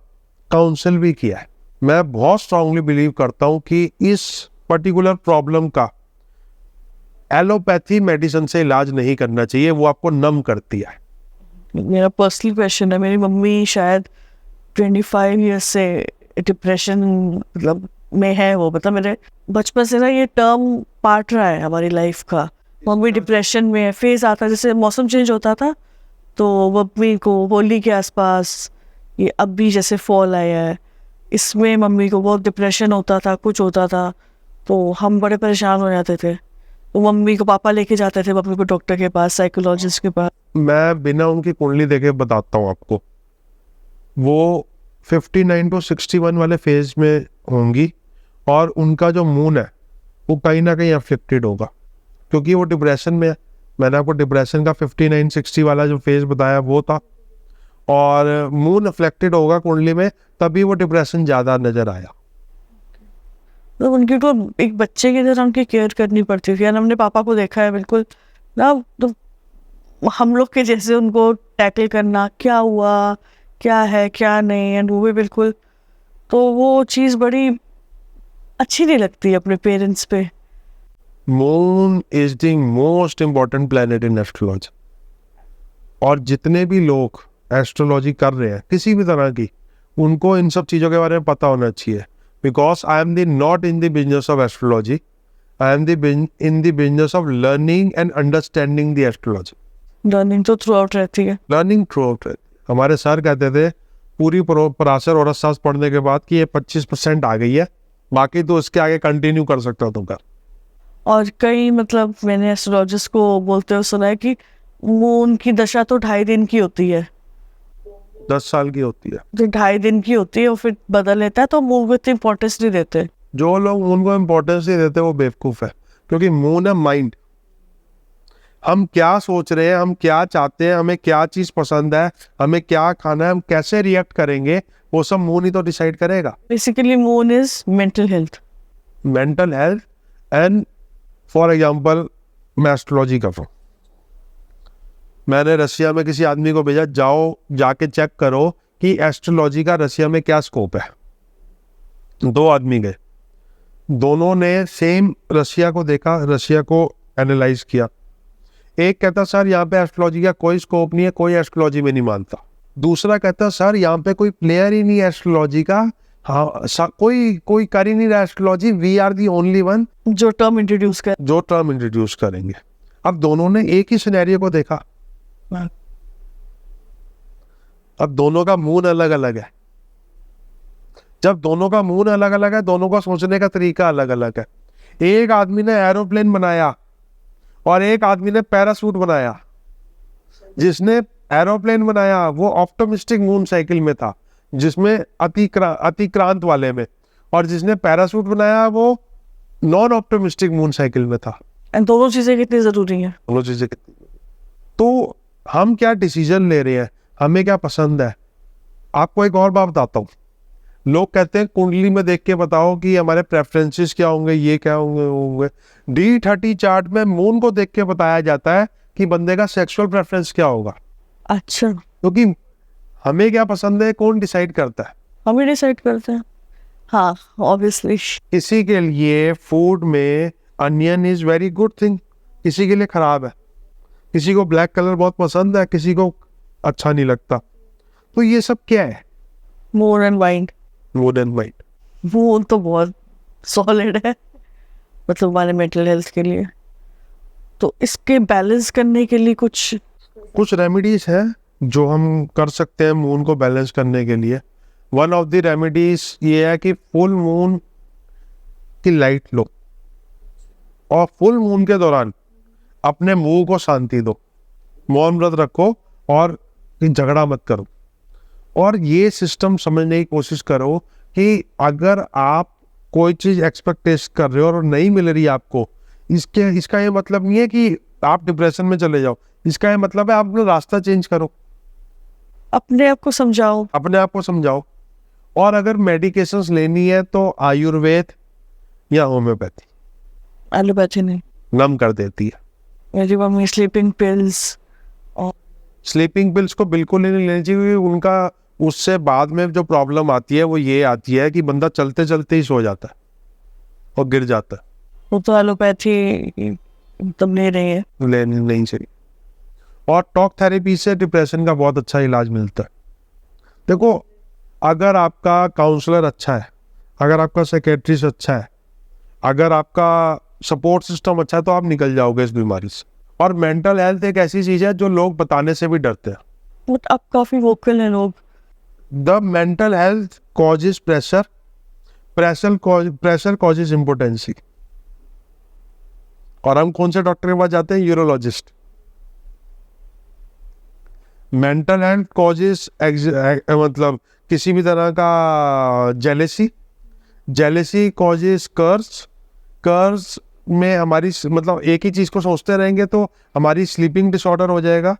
काउंसिल भी किया है। मैं बहुत स्ट्रांगली बिलीव करता हूँ कि इस पर्टिकुलर प्रॉब्लम का एलोपैथी मेडिसिन से इलाज नहीं करना चाहिए, वो आपको नम करती है।
मेरा पर्सनल क्वेश्चन है, मेरी मम्मी शायद 25 ईयर्स से डिप्रेशन मतलब में है, वो मतलब मेरे बचपन से ना ये टर्म पार्ट रहा है हमारी लाइफ का। मम्मी डिप्रेशन में है, फेज आता है, जैसे मौसम चेंज होता था तो मम्मी को होली के आसपास, ये अब भी जैसे फॉल आया है, इसमें मम्मी को बहुत डिप्रेशन होता था, कुछ होता था तो हम बड़े परेशान हो जाते थे। तो मम्मी को पापा लेके जाते थे मम्मी को डॉक्टर के पास, साइकोलॉजिस्ट के पास।
मैं बिना उनकी कुंडली देखे बताता हूँ आपको, वो 59 to 61 वाले फेज में होंगी और उनका जो मून है वो कहीं ना कहीं अफेक्टेड होगा, क्योंकि वो डिप्रेशन में है। मैंने आपको डिप्रेशन का 59-60 वाला जो फेज बताया वो था, और मून अफेक्टेड होगा कुंडली में, तभी वो डिप्रेशन ज्यादा नजर आया।
तो उनकी तो एक बच्चे की तरह उनकी केयर करनी पड़ती थी। हमने पापा को देखा है बिल्कुल ना, तो हम लोग के जैसे उनको टैकल करना, क्या हुआ, क्या है, क्या नहीं, एंड वो भी बिल्कुल, तो वो चीज़ बड़ी अच्छी नहीं लगती अपने पेरेंट्स पे।
Moon is the most important planet in astrology, और जितने भी लोग एस्ट्रोलॉजी कर रहे हैं किसी भी तरह की, उनको इन सब चीज़ों के बारे में पता होना चाहिए। Because I am not in the business of astrology, I am in the business of learning and understanding the astrology.
Learning तो थ्रू आउट रहती है।
लर्निंग थ्रू आउट रहती है। हमारे सर कहते थे पूरी पराशर और शास्त्र पढ़ने के बाद कि ये 25% आ गई है, बाकी तो इसके आगे कंटिन्यू कर सकता तुम कर।
और कई मतलब मैंने एस्ट्रोलॉजिस्ट को बोलते हुए सुना है कि मून की दशा तो 2.5 दिन की होती है,
10 साल की होती है,
जो 2.5 दिन की होती है, और फिर बदल लेता है, तो मून को इतनी इंपॉर्टेंस नहीं देते।
जो लोग मून को इम्पोर्टेंस नहीं देते वो बेवकूफ़ है, क्योंकि मून है माइंड। हम क्या सोच रहे हैं, हम क्या चाहते हैं, हमें क्या चीज़ पसंद है, हमें क्या खाना है, हम कैसे रिएक्ट करेंगे, वो सब मून ही तो डिसाइड करेगा।
Basically moon is mental health.
Mental health and for example मैं एस्ट्रोलॉजी कर रहा हूँ, मैंने रसिया में किसी आदमी को भेजा, जाओ जाके चेक करो कि एस्ट्रोलॉजी का रसिया में क्या स्कोप है। 2 आदमी गए, दोनों ने सेम रसिया को देखा, रसिया को एनालाइज किया। एक कहता सर यहाँ पे एस्ट्रोलॉजी का कोई स्कोप नहीं है, कोई एस्ट्रोलॉजी में नहीं मानता। दूसरा कहता सर यहाँ पे कोई प्लेयर ही नहीं है एस्ट्रोलॉजी का, हाँ कोई कर ही नहीं रहा astrology, we are the only one
जो टर्म इंट्रोड्यूस कर।
जो टर्म इंट्रोड्यूस करेंगे। अब दोनों ने एक ही सिनेरियो को देखा, अब दोनों का मून अलग अलग है। जब दोनों का मून अलग अलग है, दोनों का सोचने का तरीका अलग अलग है। एक आदमी ने एरोप्लेन बनाया और एक आदमी ने पैरासूट बनाया। जिसने एरोप्लेन बनाया वो ऑप्टिमिस्टिक मून साइकिल में था, जिसमें अतिक्रांत वाले में, और जिसने पैरासूट बनाया वो नॉन ऑप्टिमिस्टिक मून साइकिल में था।
एंड दोनों चीजें कितनी जरूरी हैं।
दोनों चीजें कितनी, तो हम क्या डिसीजन ले रहे हैं, हमें क्या पसंद है। आपको एक और बात बताता हूँ, लोग कहते हैं कुंडली में देख के बताओ कि हमारे प्रेफरेंसेस क्या होंगे, ये क्या होंगे। D30 चार्ट में मून को देख के बताया जाता है कि बंदे का सेक्सुअल प्रेफरेंस क्या होगा।
अच्छा,
क्योंकि हमें क्या पसंद है कौन डिसाइड करता है?
हम ही डिसाइड करते हैं। हाँ, ऑब्वियसली।
किसी के लिए फूड में onion is very good thing, किसी के लिए खराब है। किसी को ब्लैक कलर बहुत पसंद है, किसी को अच्छा नहीं लगता। तो ये सब क्या है?
More and mind.
Moon and mind.
वो तो बहुत सॉलिड है, मतलब हमारे मेंटल हेल्थ के लिए। तो इसके बैलेंस करने के लिए कुछ
रेमेडीज है जो हम कर सकते हैं मून को बैलेंस करने के लिए। वन ऑफ द रेमेडीज ये है कि फुल मून की लाइट लो, और फुल मून के दौरान अपने मुंह को शांति दो, मौन व्रत रखो और झगड़ा मत करो। और ये सिस्टम समझने की कोशिश करो कि अगर आप कोई चीज एक्सपेक्टेशन कर रहे हो और नहीं मिल रही आपको, इसका ये मतलब नहीं है कि आप डिप्रेशन में चले जाओ। इसका ये मतलब है आप अपना रास्ता चेंज करो,
अपने आप को समझाओ।
अपने आप को समझाओ। और अगर मेडिकेशंस लेनी है तो आयुर्वेद या होम्योपैथी
एलोपैथी नहीं।
नम कर देती है।
मेरी mummy sleeping pills.
Sleeping pills को बिल्कुल ही नहीं लेनी चाहिए। उनका उससे बाद में जो प्रॉब्लम आती है वो ये आती है कि बंदा चलते चलते ही सो जाता है और गिर जाता है।
वो तो एलोपैथी तब ले रही है।
लेनी नहीं चाहिए। और टॉक थेरेपी से डिप्रेशन का बहुत अच्छा इलाज मिलता है। देखो, अगर आपका काउंसलर अच्छा है, अगर आपका साइकेट्रिस्ट अच्छा है, अगर आपका सपोर्ट सिस्टम अच्छा है, तो आप निकल जाओगे इस बीमारी से। और मेंटल हेल्थ एक ऐसी चीज है जो लोग बताने से भी डरते हैं।
बट अब काफी वोकल है लोग।
The mental health causes pressure, pressure causes impotency. और हम कौन से डॉक्टर के पास जाते हैं? यूरोलॉजिस्ट। मेंटल हेल्थ कॉजेज मतलब किसी भी तरह का जेलेसी कॉजेज कर्स में हमारी मतलब एक ही चीज को सोचते रहेंगे तो हमारी स्लीपिंग डिसऑर्डर हो जाएगा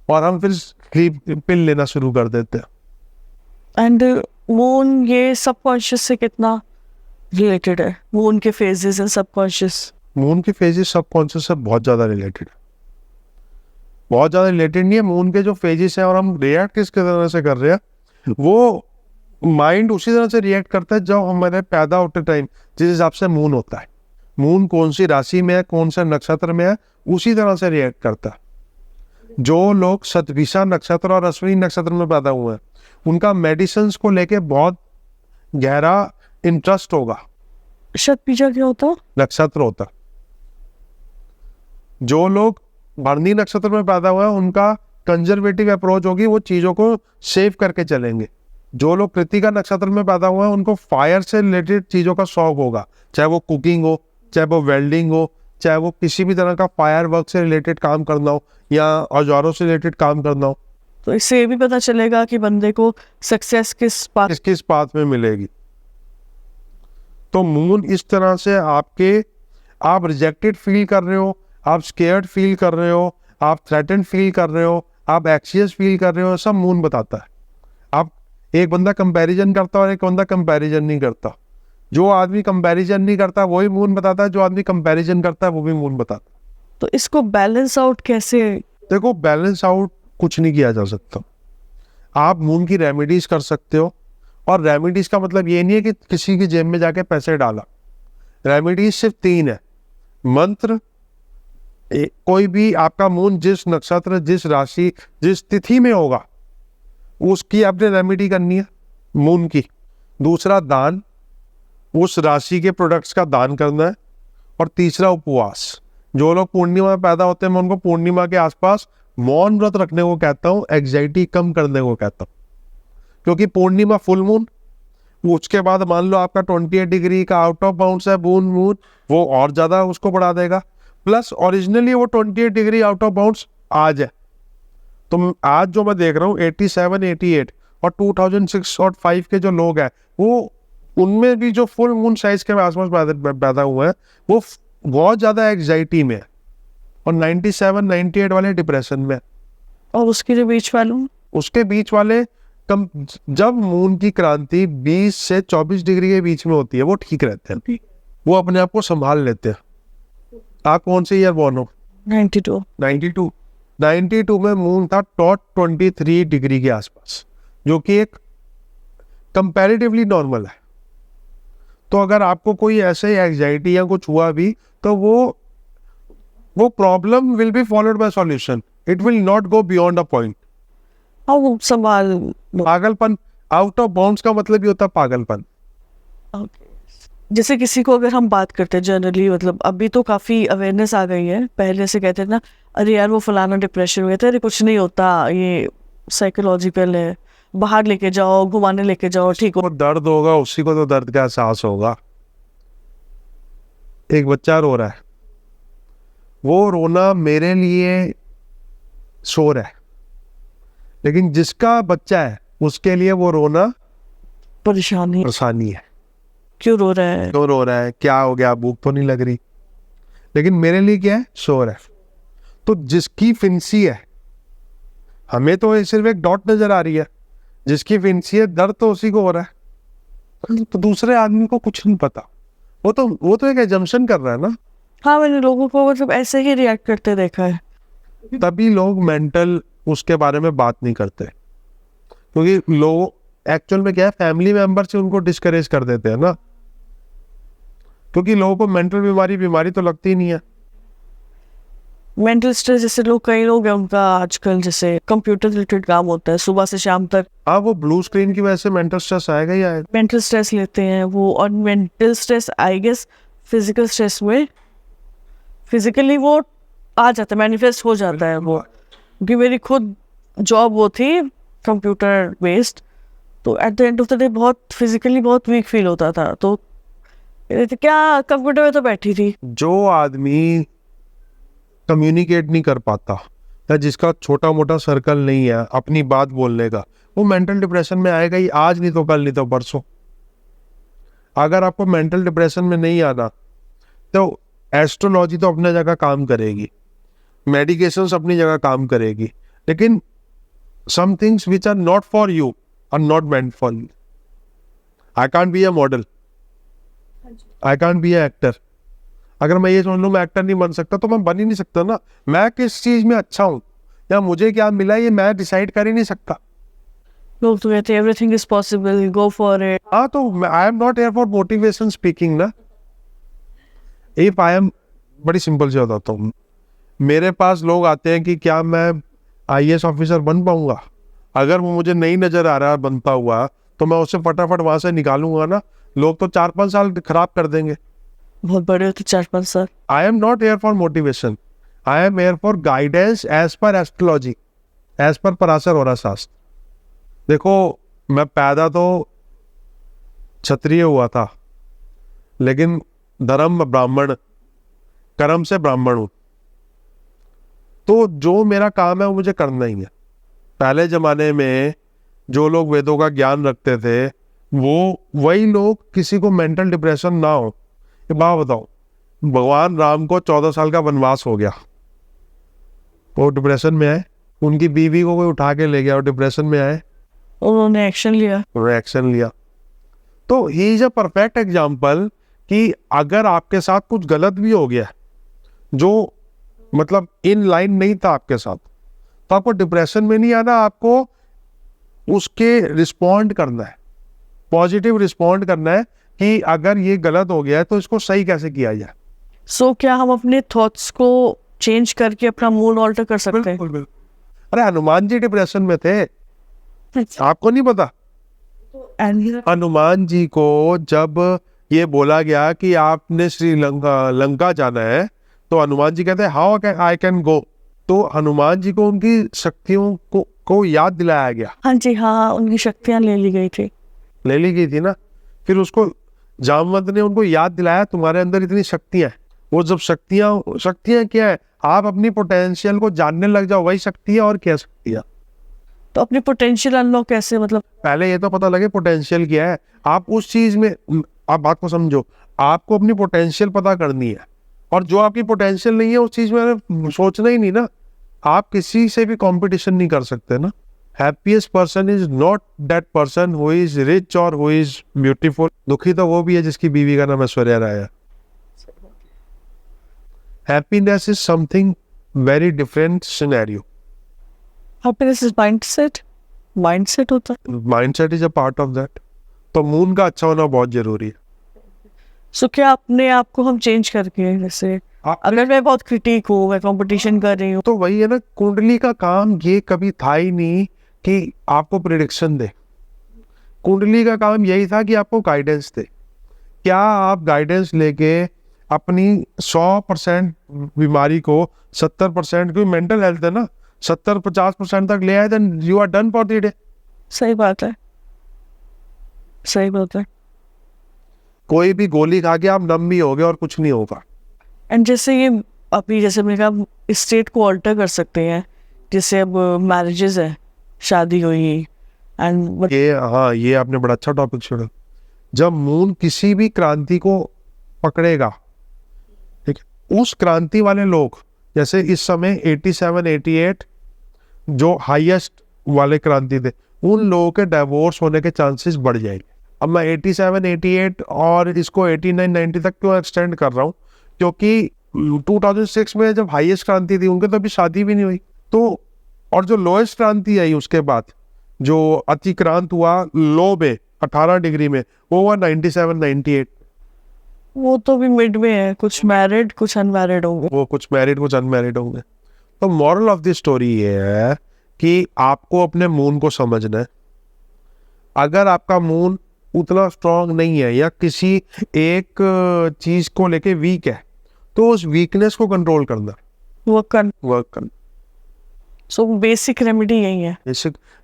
और हम फिर स्लीप पिल लेना शुरू कर देते हैं।
एंड मून ये सबकॉन्शियस से कितना रिलेटेड है? मून के फेजेस एंड सबकॉन्शियस।
मून की फेजेस सबकॉन्शियस से बहुत ज्यादा रिलेटेड है। बहुत ज्यादा रिलेटेड नहीं है। मून के जो फेजेस हैं और हम रिएक्ट किस तरह से कर रहे हैं, वो माइंड उसी तरह से रिएक्ट करता है जब हमारे पैदा होते टाइम जिस हिसाब से मून होता है। मून कौन सी राशि में है, कौन से नक्षत्र में है, उसी तरह से रिएक्ट करता है। जो लोग शतभिषा नक्षत्र और अश्विनी नक्षत्र में पैदा हुए हैं, उनका मेडिसिन को लेके बहुत गहरा इंटरेस्ट होगा।
शतभिषा क्या होता है?
नक्षत्र होता। जो लोग भरणी नक्षत्र में पैदा हुए हैं, उनका कंजर्वेटिव अप्रोच होगी, वो चीजों को सेव करके चलेंगे। जो लोग कृतिका नक्षत्र में पैदा हुए हैं, उनको फायर से रिलेटेड चीजों का शौक होगा, चाहे वो कुकिंग हो, चाहे वो वेल्डिंग हो, चाहे वो किसी भी तरह का फायर वर्क से रिलेटेड काम करना हो या औजारों से रिलेटेड काम करना हो।
तो इससे ये भी पता चलेगा कि बंदे को सक्सेस किस
पाथ में मिलेगी। तो मून इस तरह से आप रिजेक्टेड फील कर रहे हो, आप स्केयर्ड फील कर रहे हो, आप थ्रेटेंड फील कर रहे हो, आप एक्सियस फील कर रहे हो, सब मून बताता है। आप एक बंदा कंपैरिजन करता है और एक बंदा कंपैरिजन नहीं करता। जो आदमी कंपैरिजन नहीं करता वही मून बताता है, जो आदमी कंपैरिजन करता है वो भी मून बताता है।
तो इसको बैलेंस आउट कैसे?
देखो, बैलेंस आउट कुछ नहीं किया जा सकता। आप मून की रेमेडीज कर सकते हो, और रेमेडीज का मतलब ये नहीं है कि किसी की जेब में जाके पैसे डाला। रेमेडीज सिर्फ 3 है। मंत्र, कोई भी आपका मून जिस नक्षत्र, जिस राशि, जिस तिथि में होगा, उसकी आपने रेमेडी करनी है मून की। दूसरा दान, उस राशि के प्रोडक्ट्स का दान करना है, और तीसरा उपवास। जो लोग पूर्णिमा में पैदा होते हैं मैं उनको पूर्णिमा के आसपास मौन व्रत रखने को कहता हूँ, एग्जाइटी कम करने को कहता हूँ। क्योंकि पूर्णिमा फुल मून, उसके बाद मान लो आपका 28 डिग्री का आउट ऑफ बाउंड्स है मून, वो और ज्यादा उसको बढ़ा देगा। प्लस ओरिजिनली वो 28 डिग्री आउट ऑफ बाउंड्स आज है, तो आज जो मैं देख रहा हूँ 87, 88 और 2006 और 5 के जो लोग हैं वो, उनमें भी जो फुल मून साइज के आसपास पैदा हुए हैं वो बहुत ज्यादा एग्जाइटी में है, और 97, 98 वाले डिप्रेशन में।
और उसके जो बीच वालों,
उसके बीच वाले कम, जब मून की क्रांति 20 से 24 डिग्री के बीच में होती है वो ठीक रहते हैं, वो अपने आप को संभाल लेते हैं। आप कौन से ईयर बॉर्न हो?
92।
92 में मून था टॉट 23 डिग्री के आसपास, जो कि एक कंपैरेटिवली नॉर्मल है। तो अगर आपको कोई ऐसे एंजाइटी या कुछ हुआ भी तो वो problem will be followed by solution, it will not go beyond a point.
हाँ वो संभाल।
पागलपन, आउट ऑफ बाउंड्स का मतलब ही होता है पागलपन।
जैसे किसी को अगर हम बात करते हैं जनरली, मतलब अभी तो काफ़ी अवेयरनेस आ गई है, पहले से कहते थे ना अरे यार वो फलाना डिप्रेशन हुआ था, अरे कुछ नहीं होता, ये साइकोलॉजिकल है, बाहर लेके जाओ, घुमाने लेके जाओ, ठीक हो।
वो दर्द होगा उसी को तो दर्द का एहसास होगा। एक बच्चा रो रहा है, वो रोना मेरे लिए शोर है, लेकिन जिसका बच्चा है उसके लिए वो रोना परेशानी है।
क्यों रो रहा है,
क्यों रो रहा है, क्या हो गया, भूख तो नहीं लग रही, लेकिन मेरे लिए क्या है, शोर है। तो जिसकी फिंसी है, हमें तो ये सिर्फ एक डॉट नजर आ रही है, जिसकी फिंसी है दर्द तो उसी को हो रहा है, तो दूसरे आदमी को कुछ नहीं पता, वो तो एक एजम्पशन कर रहा है ना।
हाँ मैंने लोगों को मतलब ऐसे ही रिएक्ट करते देखा है।
तभी लोग मेंटल उसके बारे में बात नहीं करते, क्योंकि लोग एक्चुअल में क्या है, फैमिली मेंबर से उनको डिस्करेज कर देते हैं ना, क्योंकि लोगों को मेंटल बीमारी तो लगती ही नहीं है।
मेंटल स्ट्रेस, जैसे लोग, कई लोग हैं उनका आजकल जैसे कंप्यूटर रिलेटेड काम होता है सुबह से शाम तक,
हाँ, वो ब्लू स्क्रीन की वजह से मेंटल स्ट्रेस आएगा ही आएगा।
मेंटल स्ट्रेस लेते हैं वो, और mental stress I guess physical stress में फिजिकली वो आ जाता है, मैनिफेस्ट हो जाता है वो। क्योंकि मेरी खुद जॉब वो थी कंप्यूटर बेस्ड, तो at the end of the day बहुत फिजिकली बहुत वीक फील होता था, तो क्या कंप्यूटर में तो बैठी थी।
जो आदमी कम्युनिकेट नहीं कर पाता या जिसका छोटा मोटा सर्कल नहीं है अपनी बात बोलने का, वो मेंटल डिप्रेशन में आएगा ही, आज नहीं तो कल, नहीं तो परसों। अगर आपको मेंटल डिप्रेशन में नहीं आना तो एस्ट्रोलॉजी तो अपनी जगह काम करेगी, मेडिकेशंस अपनी जगह काम करेगी, लेकिन some things which are not for you are not meant for you. I can't be a model. I can't be an actor. अगर मैं ये समझ लूँ मैं एक्टर नहीं बन सकता तो मैं बन ही नहीं सकता ना। मैं किस चीज में अच्छा हूँ या मुझे क्या मिला ये मैं डिसाइड कर ही नहीं सकता।
लोग तो कहते हैं everything is possible, go for it.
हाँ, तो आई am not here for motivation speaking ना। इफ आई एम, बड़ी सिंपल से बताता हूँ, मेरे पास लोग आते हैं कि क्या मैं IAS ऑफिसर बन पाऊंगा, अगर वो मुझे नहीं नजर आ रहा बनता हुआ तो मैं उसे फटाफट वहां से निकालूंगा ना। लोग तो 4-5 साल खराब कर देंगे।
बहुत बड़े होते 4-5 साल।
I am not here for motivation, I am here for guidance as per astrology, as per Parashar होरा शास्त्र। देखो, मैं पैदा तो क्षत्रिय हुआ था, लेकिन धर्म ब्राह्मण, कर्म से ब्राह्मण हूं, तो जो मेरा काम है वो मुझे करना ही है। पहले जमाने में जो लोग वेदों का ज्ञान रखते थे वो वही लोग, किसी को मेंटल डिप्रेशन ना हो। ये बात बताओ, भगवान राम को 14 साल का वनवास हो गया, वो डिप्रेशन में आए, उनकी बीवी को कोई उठा के ले गया और डिप्रेशन में आए,
उन्होंने एक्शन लिया। तो he is a perfect example कि अगर आपके साथ कुछ गलत भी हो गया जो मतलब इन लाइन नहीं था आपके साथ, तो आपको डिप्रेशन में नहीं आना, आपको उसके रिस्पॉन्ड करना है, पॉजिटिव रिस्पॉन्ड करना है कि अगर ये गलत हो गया है तो इसको सही कैसे किया जाए। सो क्या हम अपने थॉट्स को चेंज करके अपना मूड ऑल्टर कर सकते हैं?
बिल्कुल। अरे हनुमान जी डिप्रेशन में थे, आपको नहीं पता?
एंड
हनुमान जी को जब ये बोला गया कि आपने श्रीलंका लंका जाना है, तो हनुमान जी कहते हैं हाउ आई कैन गो। तो हनुमान जी को उनकी शक्तियों को याद दिलाया गया,
हाँ जी, हाँ, उनकी शक्तियाँ ले ली गई थी।
ले ली गई थी ना। फिर उसको जामवंत ने उनको याद दिलाया तुम्हारे अंदर इतनी शक्तियां हैं। वो जब शक्तियां क्या है, आप अपनी पोटेंशियल को जानने लग जाओ, वही शक्ति है। और क्या शक्ति है?
तो अपनी पोटेंशियल अनलॉक कैसे, मतलब
पहले ये तो पता लगे पोटेंशियल क्या है। आप उस चीज में, आप बात को समझो, आपको अपनी पोटेंशियल पता करनी है। और जो आपकी पोटेंशियल नहीं है उस चीज में सोचना ही नहीं ना। आप किसी से भी कंपटीशन नहीं कर सकते ना। Happiest person is not that person who is rich और हु इज ब्यूटीफुल। दुखी तो वो भी है जिसकी बीवी का नाम ऐश्वर्या राय है। Happiness is something very different scenario.
Happiness is mindset होता है।
Mindset is a part of that. तो मून का अच्छा होना बहुत जरूरी है।
सो क्या अपने आप को हम चेंज करके, जैसे अगर मैं बहुत क्रिटिक हूँ, मैं कंपटीशन कर रही हूँ,
तो वही है ना, कुंडली का काम ये कभी था ही नहीं कि आपको प्रिडिक्शन दे। कुंडली का काम यही था कि आपको गाइडेंस दे। क्या आप गाइडेंस लेके अपनी 100% बीमारी को 70%, क्योंकि मेंटल हेल्थ है ना, 70-50% तक ले आए, then you are done for the day.
सही बात है, सही बात है।
कोई भी गोली खा के आप नम भी हो गए और कुछ नहीं होगा।
एंड जैसे ये अभी जैसे मैंने कहा, इस स्टेट को ऑल्टर कर सकते हैं। जैसे अब मैरिजेस है, शादी हुई एंड
ये आपने बड़ा अच्छा टॉपिक छोड़ा। जब मून किसी भी क्रांति को पकड़ेगा, ठीक है, उस क्रांति वाले लोग, जैसे इस समय 87-88 जो हाईएस्ट वाले क्रांति थे, उन लोगों के डाइवोर्स होने के चांसेस बढ़ जाएंगे। अब मैं 87-88 और इसको 89-90 तक क्यों एक्सटेंड कर रहा हूँ, क्योंकि 2006 में जब हाईएस्ट क्रांति थी उनके तो अभी शादी भी नहीं हुई। तो और जो लोएस्ट क्रांति आई उसके बाद, जो अतिक्रांत हुआ लो में 18 डिग्री में, वो हुआ 97-98।
वो तो भी मिड में है, कुछ मैरिड कुछ अनमैरिड होंगे।
वो कुछ मैरिड कुछ अनमैरिड होंगे। तो मॉरल ऑफ द स्टोरी ये है कि आपको अपने मून को समझना है। अगर आपका मून उतना स्ट्रांग नहीं है या किसी एक चीज को लेके वीक है, तो उस वीकनेस को कंट्रोल करना, वर्क करना।
सो बेसिक रेमेडी यही है।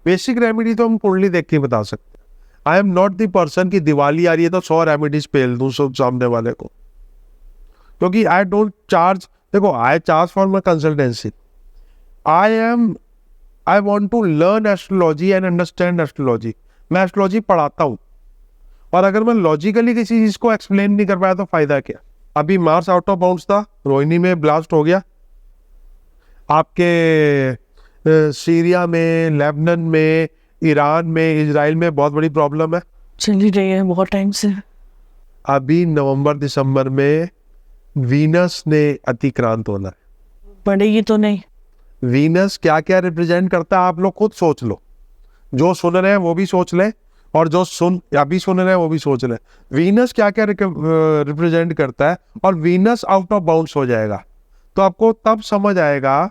बेसिक रेमेडी तो हम कुंडली देख के बता सकते हैं। आई एम नॉट द पर्सन की दिवाली आ रही है तो 100 रेमेडीज पेल दूं सब सामने वाले को, क्योंकि आई डोंट चार्ज। देखो, I charge for my consultancy. I want to learn astrology and understand astrology. मैं एस्ट्रोलॉजी पढ़ाता हूँ, और अगर मैं लॉजिकली किसी चीज को एक्सप्लेन नहीं कर पाया तो फायदा क्या। अभी मार्स आउट ऑफ बाउंड्स था, रोहिणी में ब्लास्ट हो गया। आपके सीरिया में, लेबनान में, ईरान में, इजराइल में बहुत बड़ी प्रॉब्लम है,
चली रही है बहुत टाइम से।
अभी नवंबर-दिसंबर में वीनस ने अतिक्रांत होना है।
पड़ेगी तो नहीं।
वीनस क्या क्या रिप्रेजेंट करता है आप लोग खुद सोच लो। जो सुन रहे हैं वो भी सोच ले, और जो अभी सुन रहे हैं वो भी सोच ले। वीनस क्या क्या रिप्रेजेंट करता है, और वीनस आउट ऑफ बाउंड्स हो जाएगा तो आपको तब समझ आएगा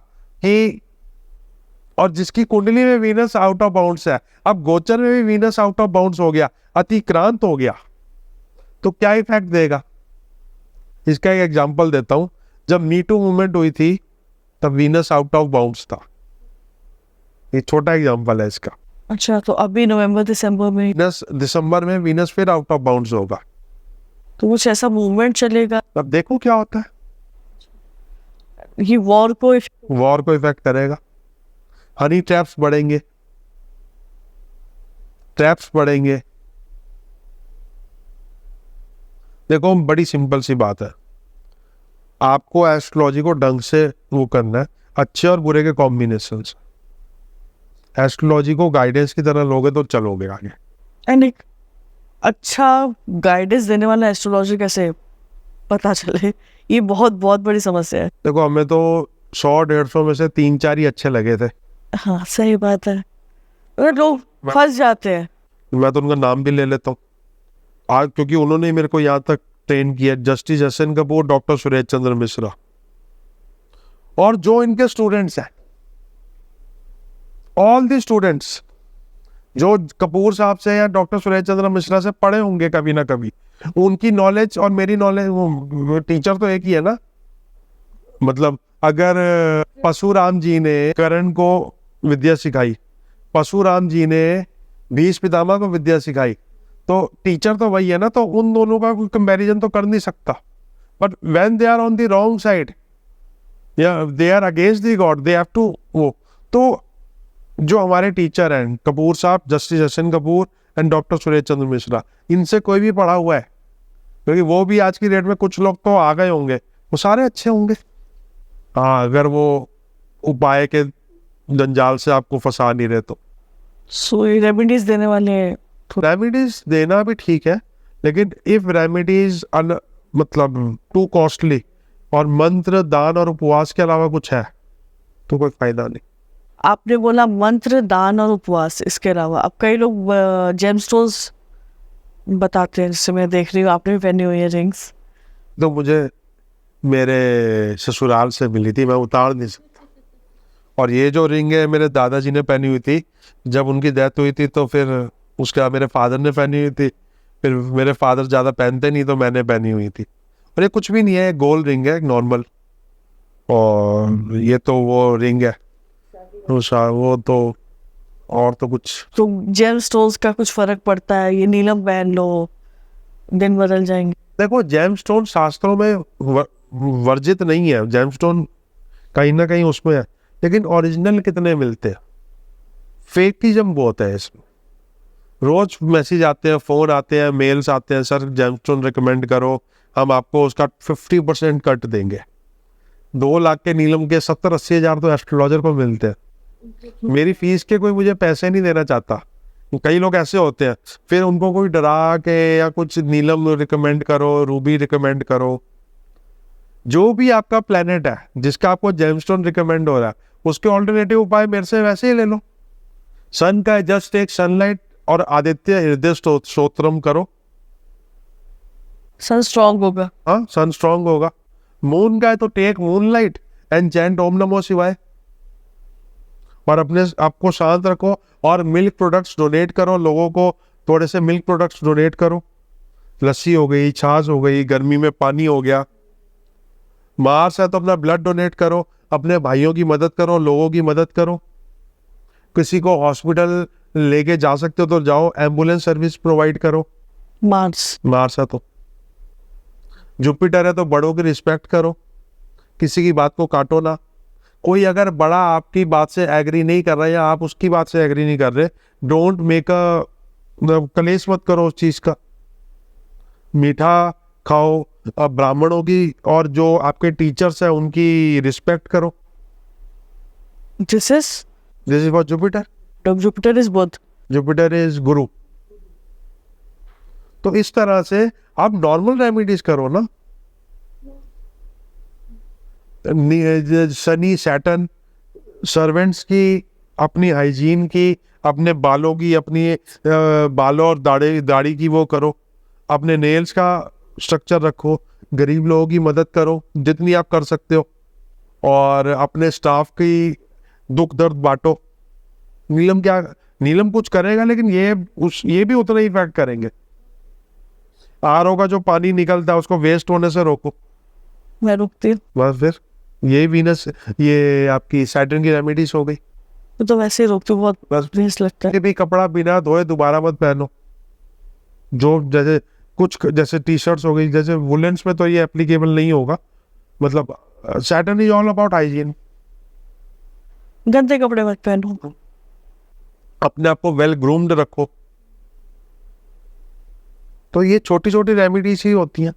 कि, और जिसकी कुंडली में वीनस आउट ऑफ बाउंड्स है, अब गोचर में भी वीनस आउट ऑफ बाउंड्स हो गया, अतिक्रांत हो गया, तो क्या इफेक्ट देगा। इसका एक एग्जांपल देता हूं। जब मी टू मूवमेंट हुई थी तब वीनस आउट ऑफ बाउंड्स था। ये छोटा एग्जांपल है इसका।
अच्छा, तो अभी नवंबर दिसंबर में
वीनस फिर आउट ऑफ बाउंड्स होगा,
तो कुछ ऐसा मूवमेंट चलेगा।
अब देखो क्या होता है।
ये वॉर को
इफेक्ट करेगा। हनी ट्रैप्स बढ़ेंगे। देखो, बड़ी सिंपल सी बात है, आपको एस्ट्रोलॉजी को ढंग से वो करना है, अच्छे और बुरे के कॉम्बिनेशन से। एस्ट्रोलॉजी को गाइडेंस की तरह लोगे तो चलोगे आगे।
एंड एक अच्छा गाइडेंस देने वाला एस्ट्रोलॉजी कैसे पता चले, ये बहुत बहुत बड़ी समस्या है।
देखो, हमें तो 100-150 में से 3-4 ही अच्छे लगे थे।
हाँ, सही बात है। अगर लोग फंस जाते हैं,
मैं तो उनका नाम भी ले लेता हूँ आज, क्योंकि उन्होंने मेरे को यहाँ तक ट्रेन किया। Justice S N. Kapoor, doctor Suresh Chandra Mishra, और जो इनके स्टूडेंट्स हैं, ऑल द स्टूडेंट्स, जो कपूर साहब से या डॉक्टर सुरेश चंद्र मिश्रा से पढ़े होंगे कभी ना कभी, उनकी नॉलेज और मेरी नॉलेज, वो टीचर तो एक ही है ना। मतलब अगर परशुराम जी ने कर्ण को विद्या सिखाई, परशुराम जी ने भीष्म पितामह को विद्या सिखाई, तो टीचर तो वही है ना, तो उन दोनों का कोई कंपैरिजन तो कर नहीं सकता। But when they are on the wrong side या they are against the god, they have to वो। तो जो हमारे टीचर हैं कपूर साहब, justice Ashwin Kapoor and doctor Suresh Chandra Mishra, इनसे कोई भी पढ़ा हुआ है, क्योंकि वो भी आज की डेट में कुछ लोग तो आ गए होंगे, वो सारे अच्छे होंगे। हाँ, अगर वो उपाय के जंजाल से आपको फंसा नहीं रहे तो।
सुई रेमेडीज देने वाले
रेमेडीज देना भी ठीक है, लेकिन इफ रेमेडीज मतलब टू कॉस्टली और मंत्र दान और उपवास के अलावा कुछ है तो कोई फायदा नहीं।
आपने बोला मंत्र दान और उपवास, इसके अलावा अब कई लोग जेमस्टोन्स बताते हैं, जैसे मैं देख रही हूँ आपने भी पहनी हुई है रिंग्स।
तो मुझे मेरे ससुराल से मिली थी, मैं उतार नहीं सकता। और ये जो रिंग है मेरे दादाजी ने पहनी हुई थी, जब उनकी डेथ हुई थी तो फिर उसके बाद मेरे फादर ने पहनी हुई थी, फिर मेरे फादर ज़्यादा पहनते नहीं तो मैंने पहनी हुई थी। और ये कुछ भी नहीं है, गोल्ड रिंग है, एक नॉर्मल। और ये तो वो रिंग है वो तो, और तो कुछ।
तो जेमस्टोन्स का कुछ फर्क पड़ता है? ये नीलम पहन लो दिन बदल जाएंगे।
देखो, जेमस्टोन शास्त्रों में वर्जित नहीं है, जेमस्टोन कहीं ना कहीं उसमें है, लेकिन ओरिजिनल कितने मिलते हैं? फेकिज्म बहुत है इसमें। रोज मैसेज आते हैं, फोन आते हैं, मेल्स आते हैं, सर जेमस्टोन रिकमेंड करो, हम आपको उसका 50% कट देंगे। 2 लाख के नीलम के 70-80 हज़ार तो एस्ट्रोलॉजर को मिलते हैं। मेरी फीस के कोई मुझे पैसे नहीं देना चाहता। कई लोग ऐसे होते हैं, फिर उनको कोई डरा के या कुछ नीलम रिकमेंड करो, रूबी रिकमेंड करो। जो भी आपका प्लेनेट है जिसका आपको जेमस्टोन रिकमेंड हो रहा है, उसके ऑल्टरनेटिव उपाय मेरे से वैसे ही ले लो। सन का जस्ट एक सनलाइट और आदित्य हृदय स्तोत्रम करो,
सन स्ट्रॉन्ग होगा।
हाँ, सन स्ट्रॉन्ग होगा। मून का है तो टेक मूनलाइट एंड चैंट ओम नमो शिवाय, और अपने आपको शांत रखो। और मिल्क प्रोडक्ट्स डोनेट करो, लोगों को थोड़े से मिल्क प्रोडक्ट्स डोनेट करो। लस्सी हो गई, छाछ हो गई, गर्मी में पानी हो गया। मार्स है तो अपना ब्लड डोनेट करो, अपने भाइयों की मदद करो, लोगों की मदद करो। किसी को हॉस्पिटल लेके जा सकते हो तो जाओ, एम्बुलेंस सर्विस प्रोवाइड करो। मार्स है तो। जुपिटर है तो बड़ों की रिस्पेक्ट करो, किसी की बात को काटो ना। कोई अगर बड़ा आपकी बात से एग्री नहीं कर रहा या आप उसकी बात से एग्री नहीं कर रहे, डोंट मेक कलेश मत करो उस चीज का। मीठा खाओ, ब्राह्मणों की और जो आपके टीचर्स हैं उनकी रिस्पेक्ट करो।
This is
for Jupiter.
Jupiter is Budh,
Jupiter is Guru. तो इस तरह से आप नॉर्मल रेमेडीज करो ना। शनि सैटर्न सर्वेंट्स की, अपनी हाइजीन की, अपने बालों की, अपनी बालों और दाढ़ी की वो करो। अपने नेल्स का स्ट्रक्चर रखो, गरीब लोगों की मदद करो जितनी आप कर सकते हो, और अपने स्टाफ की दुख दर्द बांटो। नीलम कुछ करेगा, लेकिन ये भी उतना ही इफेक्ट करेंगे। आरओ का जो पानी निकलता है उसको वेस्ट होने से रोको।
मैं रुकती हूँ।
बस फिर ये वीनस, ये आपकी सैटर्न की रेमेडीज हो गई।
तो वैसे ही रोकती हूँ, बहुत
बस
प्लीज लगता है।
भी कपड़ा बिना धोए दोबारा मत पहनो। जो जैसे कुछ जैसे टी शर्ट्स हो गई, जैसे वुलेंस में तो ये एप्लीकेबल नहीं होगा। मतलब Saturn is all about hygiene.
गंदे कपड़े मत पहनो।
अपने आप को वेल ग्रूम्ड रखो। तो ये छोटी छोटी रेमेडीज ही होती हैं।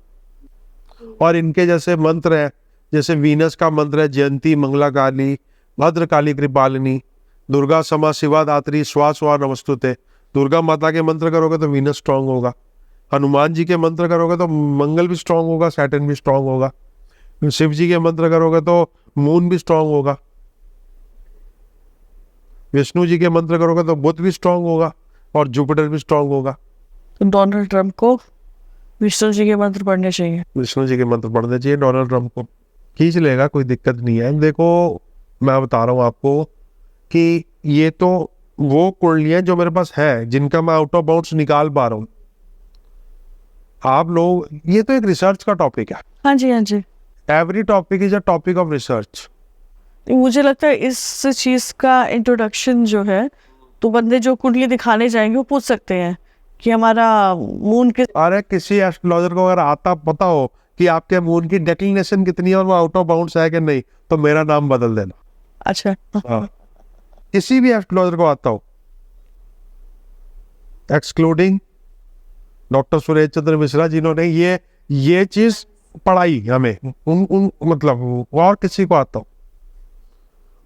और इनके जैसे मंत्र है, जैसे वीनस का मंत्र है जयंती मंगला काली भद्र काली कृपालिनी दुर्गा समा शिवा दात्री स्वा स्वा नमस्तुते। दुर्गा माता के मंत्र करोगे तो वीनस स्ट्रांग होगा। हनुमान जी के मंत्र करोगे तो मंगल भी स्ट्रांग होगा, सैटर्न भी स्ट्रांग होगा। शिव जी के मंत्र करोगे तो मून भी स्ट्रांग होगा। विष्णु जी के मंत्र करोगे तो बुध भी स्ट्रांग होगा और जुपिटर भी स्ट्रांग होगा।
तो डोनाल्ड ट्रंप को विष्णु जी के मंत्र पढ़ने चाहिए।
विष्णु जी के मंत्र पढ़ने चाहिए। डोनाल्ड ट्रंप को खींच लेगा, कोई दिक्कत नहीं है। देखो, मैं बता रहा हूँ आपको कि ये तो वो कुंडलियां जो मेरे पास है, जिनका मैं आउट ऑफ बाउंड्स निकाल पा रहा हूँ, आप लोग, ये तो एक रिसर्च का टॉपिक है।
हाँ जी, हाँ जी।
Every topic is a topic of research.
मुझे लगता है इस चीज का इंट्रोडक्शन जो है, तो बंदे जो कुंडली दिखाने जाएंगे वो पूछ सकते हैं कि हमारा मून के
अरे किसी एस्ट्रोलॉजर को अगर आता पता हो कि आपके मून की डेक्लिनेशन कितनी है और वो आउट ऑफ बाउंड्स है कि नहीं, तो मेरा नाम बदल देना।
अच्छा।
हाँ, किसी भी एस्ट्रोलॉजर को आता हो, एक्सक्लूडिंग डॉक्टर सुरेश चंद्र मिश्रा, जिन्होंने ये चीज पढ़ाई हमें, उन मतलब और किसी को आता हो।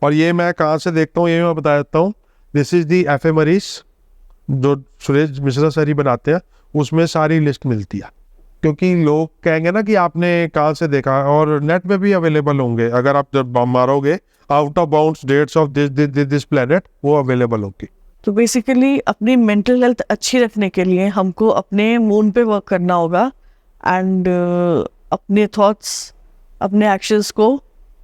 और ये मैं कहाँ से देखता हूँ, ये मैं बता देता हूँ। दिस इज दी एफएमरीज जो सुरेश मिश्रा सर ही बनाते हैं, उसमें सारी लिस्ट मिलती है। क्योंकि लोग कहेंगे ना कि आपने कहाँ से देखा, और नेट पे भी अवेलेबल होंगे। अगर आप जब मारोगे out of bounds dates of this planet, वो अवेलेबल होगी।
तो बेसिकली अपनी मेंटल हेल्थ अच्छी रखने के लिए हमको अपने मून पे वर्क करना होगा, एंड अपने थॉट्स, अपने एक्शंस को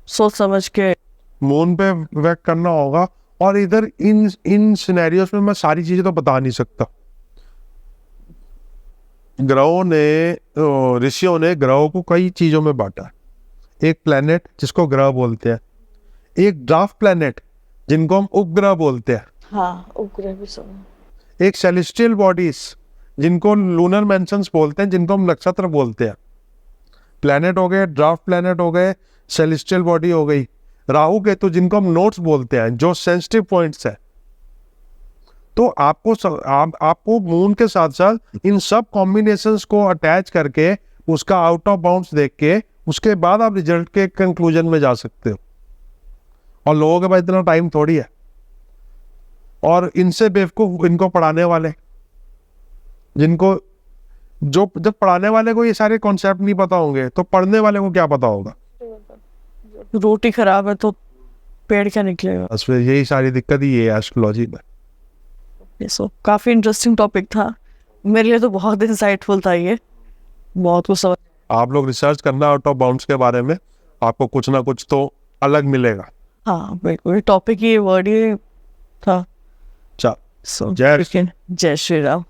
सोच समझ के
मून पे वर्क करना होगा। और इधर इन सिनेरियोस में मैं सारी चीजें तो बता नहीं सकता। ग्रहों ने, ऋषियों ने ग्रहों को कई चीजों में बांटा है। एक प्लेनेट जिसको ग्रह बोलते हैं, एक ड्राफ्ट प्लेनेट जिनको हम उपग्रह बोलते हैं,
हाँ, उपग्रह भी सुना।
एक सेलेस्टियल बॉडीज जिनको लूनर मेंशंस बोलते हैं, जिनको हम नक्षत्र बोलते हैं। प्लेनेट हो गए, ड्राफ्ट प्लेनेट हो गए, सेलेस्टियल बॉडी हो गई। राहु केतु जिनको हम नोट्स बोलते हैं, जो सेंसिटिव पॉइंट्स है। तो आपको मून के साथ साथ इन सब कॉम्बिनेशंस को अटैच करके उसका आउट ऑफ बाउंड्स देख के उसके बाद आप रिजल्ट के कंक्लूजन में जा सकते हो। और लोगों के पास इतना टाइम थोड़ी है। और इनसे बेवकूफ इनको पढ़ाने वाले, जिनको जो जब पढ़ाने वाले को ये सारे कॉन्सेप्ट नहीं पता होंगे, तो पढ़ने वाले को क्या पता होगा।
रोटी खराब है तो पेड़ क्या निकलेगा।
बस फिर यही सारी दिक्कत ही है एस्ट्रोलॉजी में।
सो काफी इंटरेस्टिंग टॉपिक था मेरे लिए, तो बहुत इंसाइटफुल था ये, बहुत कुछ समझ।
आप लोग रिसर्च करना आउट ऑफ बाउंड्स के बारे में, आपको कुछ ना कुछ तो अलग मिलेगा।
हाँ बिल्कुल, टॉपिक ये वर्ड ही था।
चल,
सो
जय
जय श्री राम।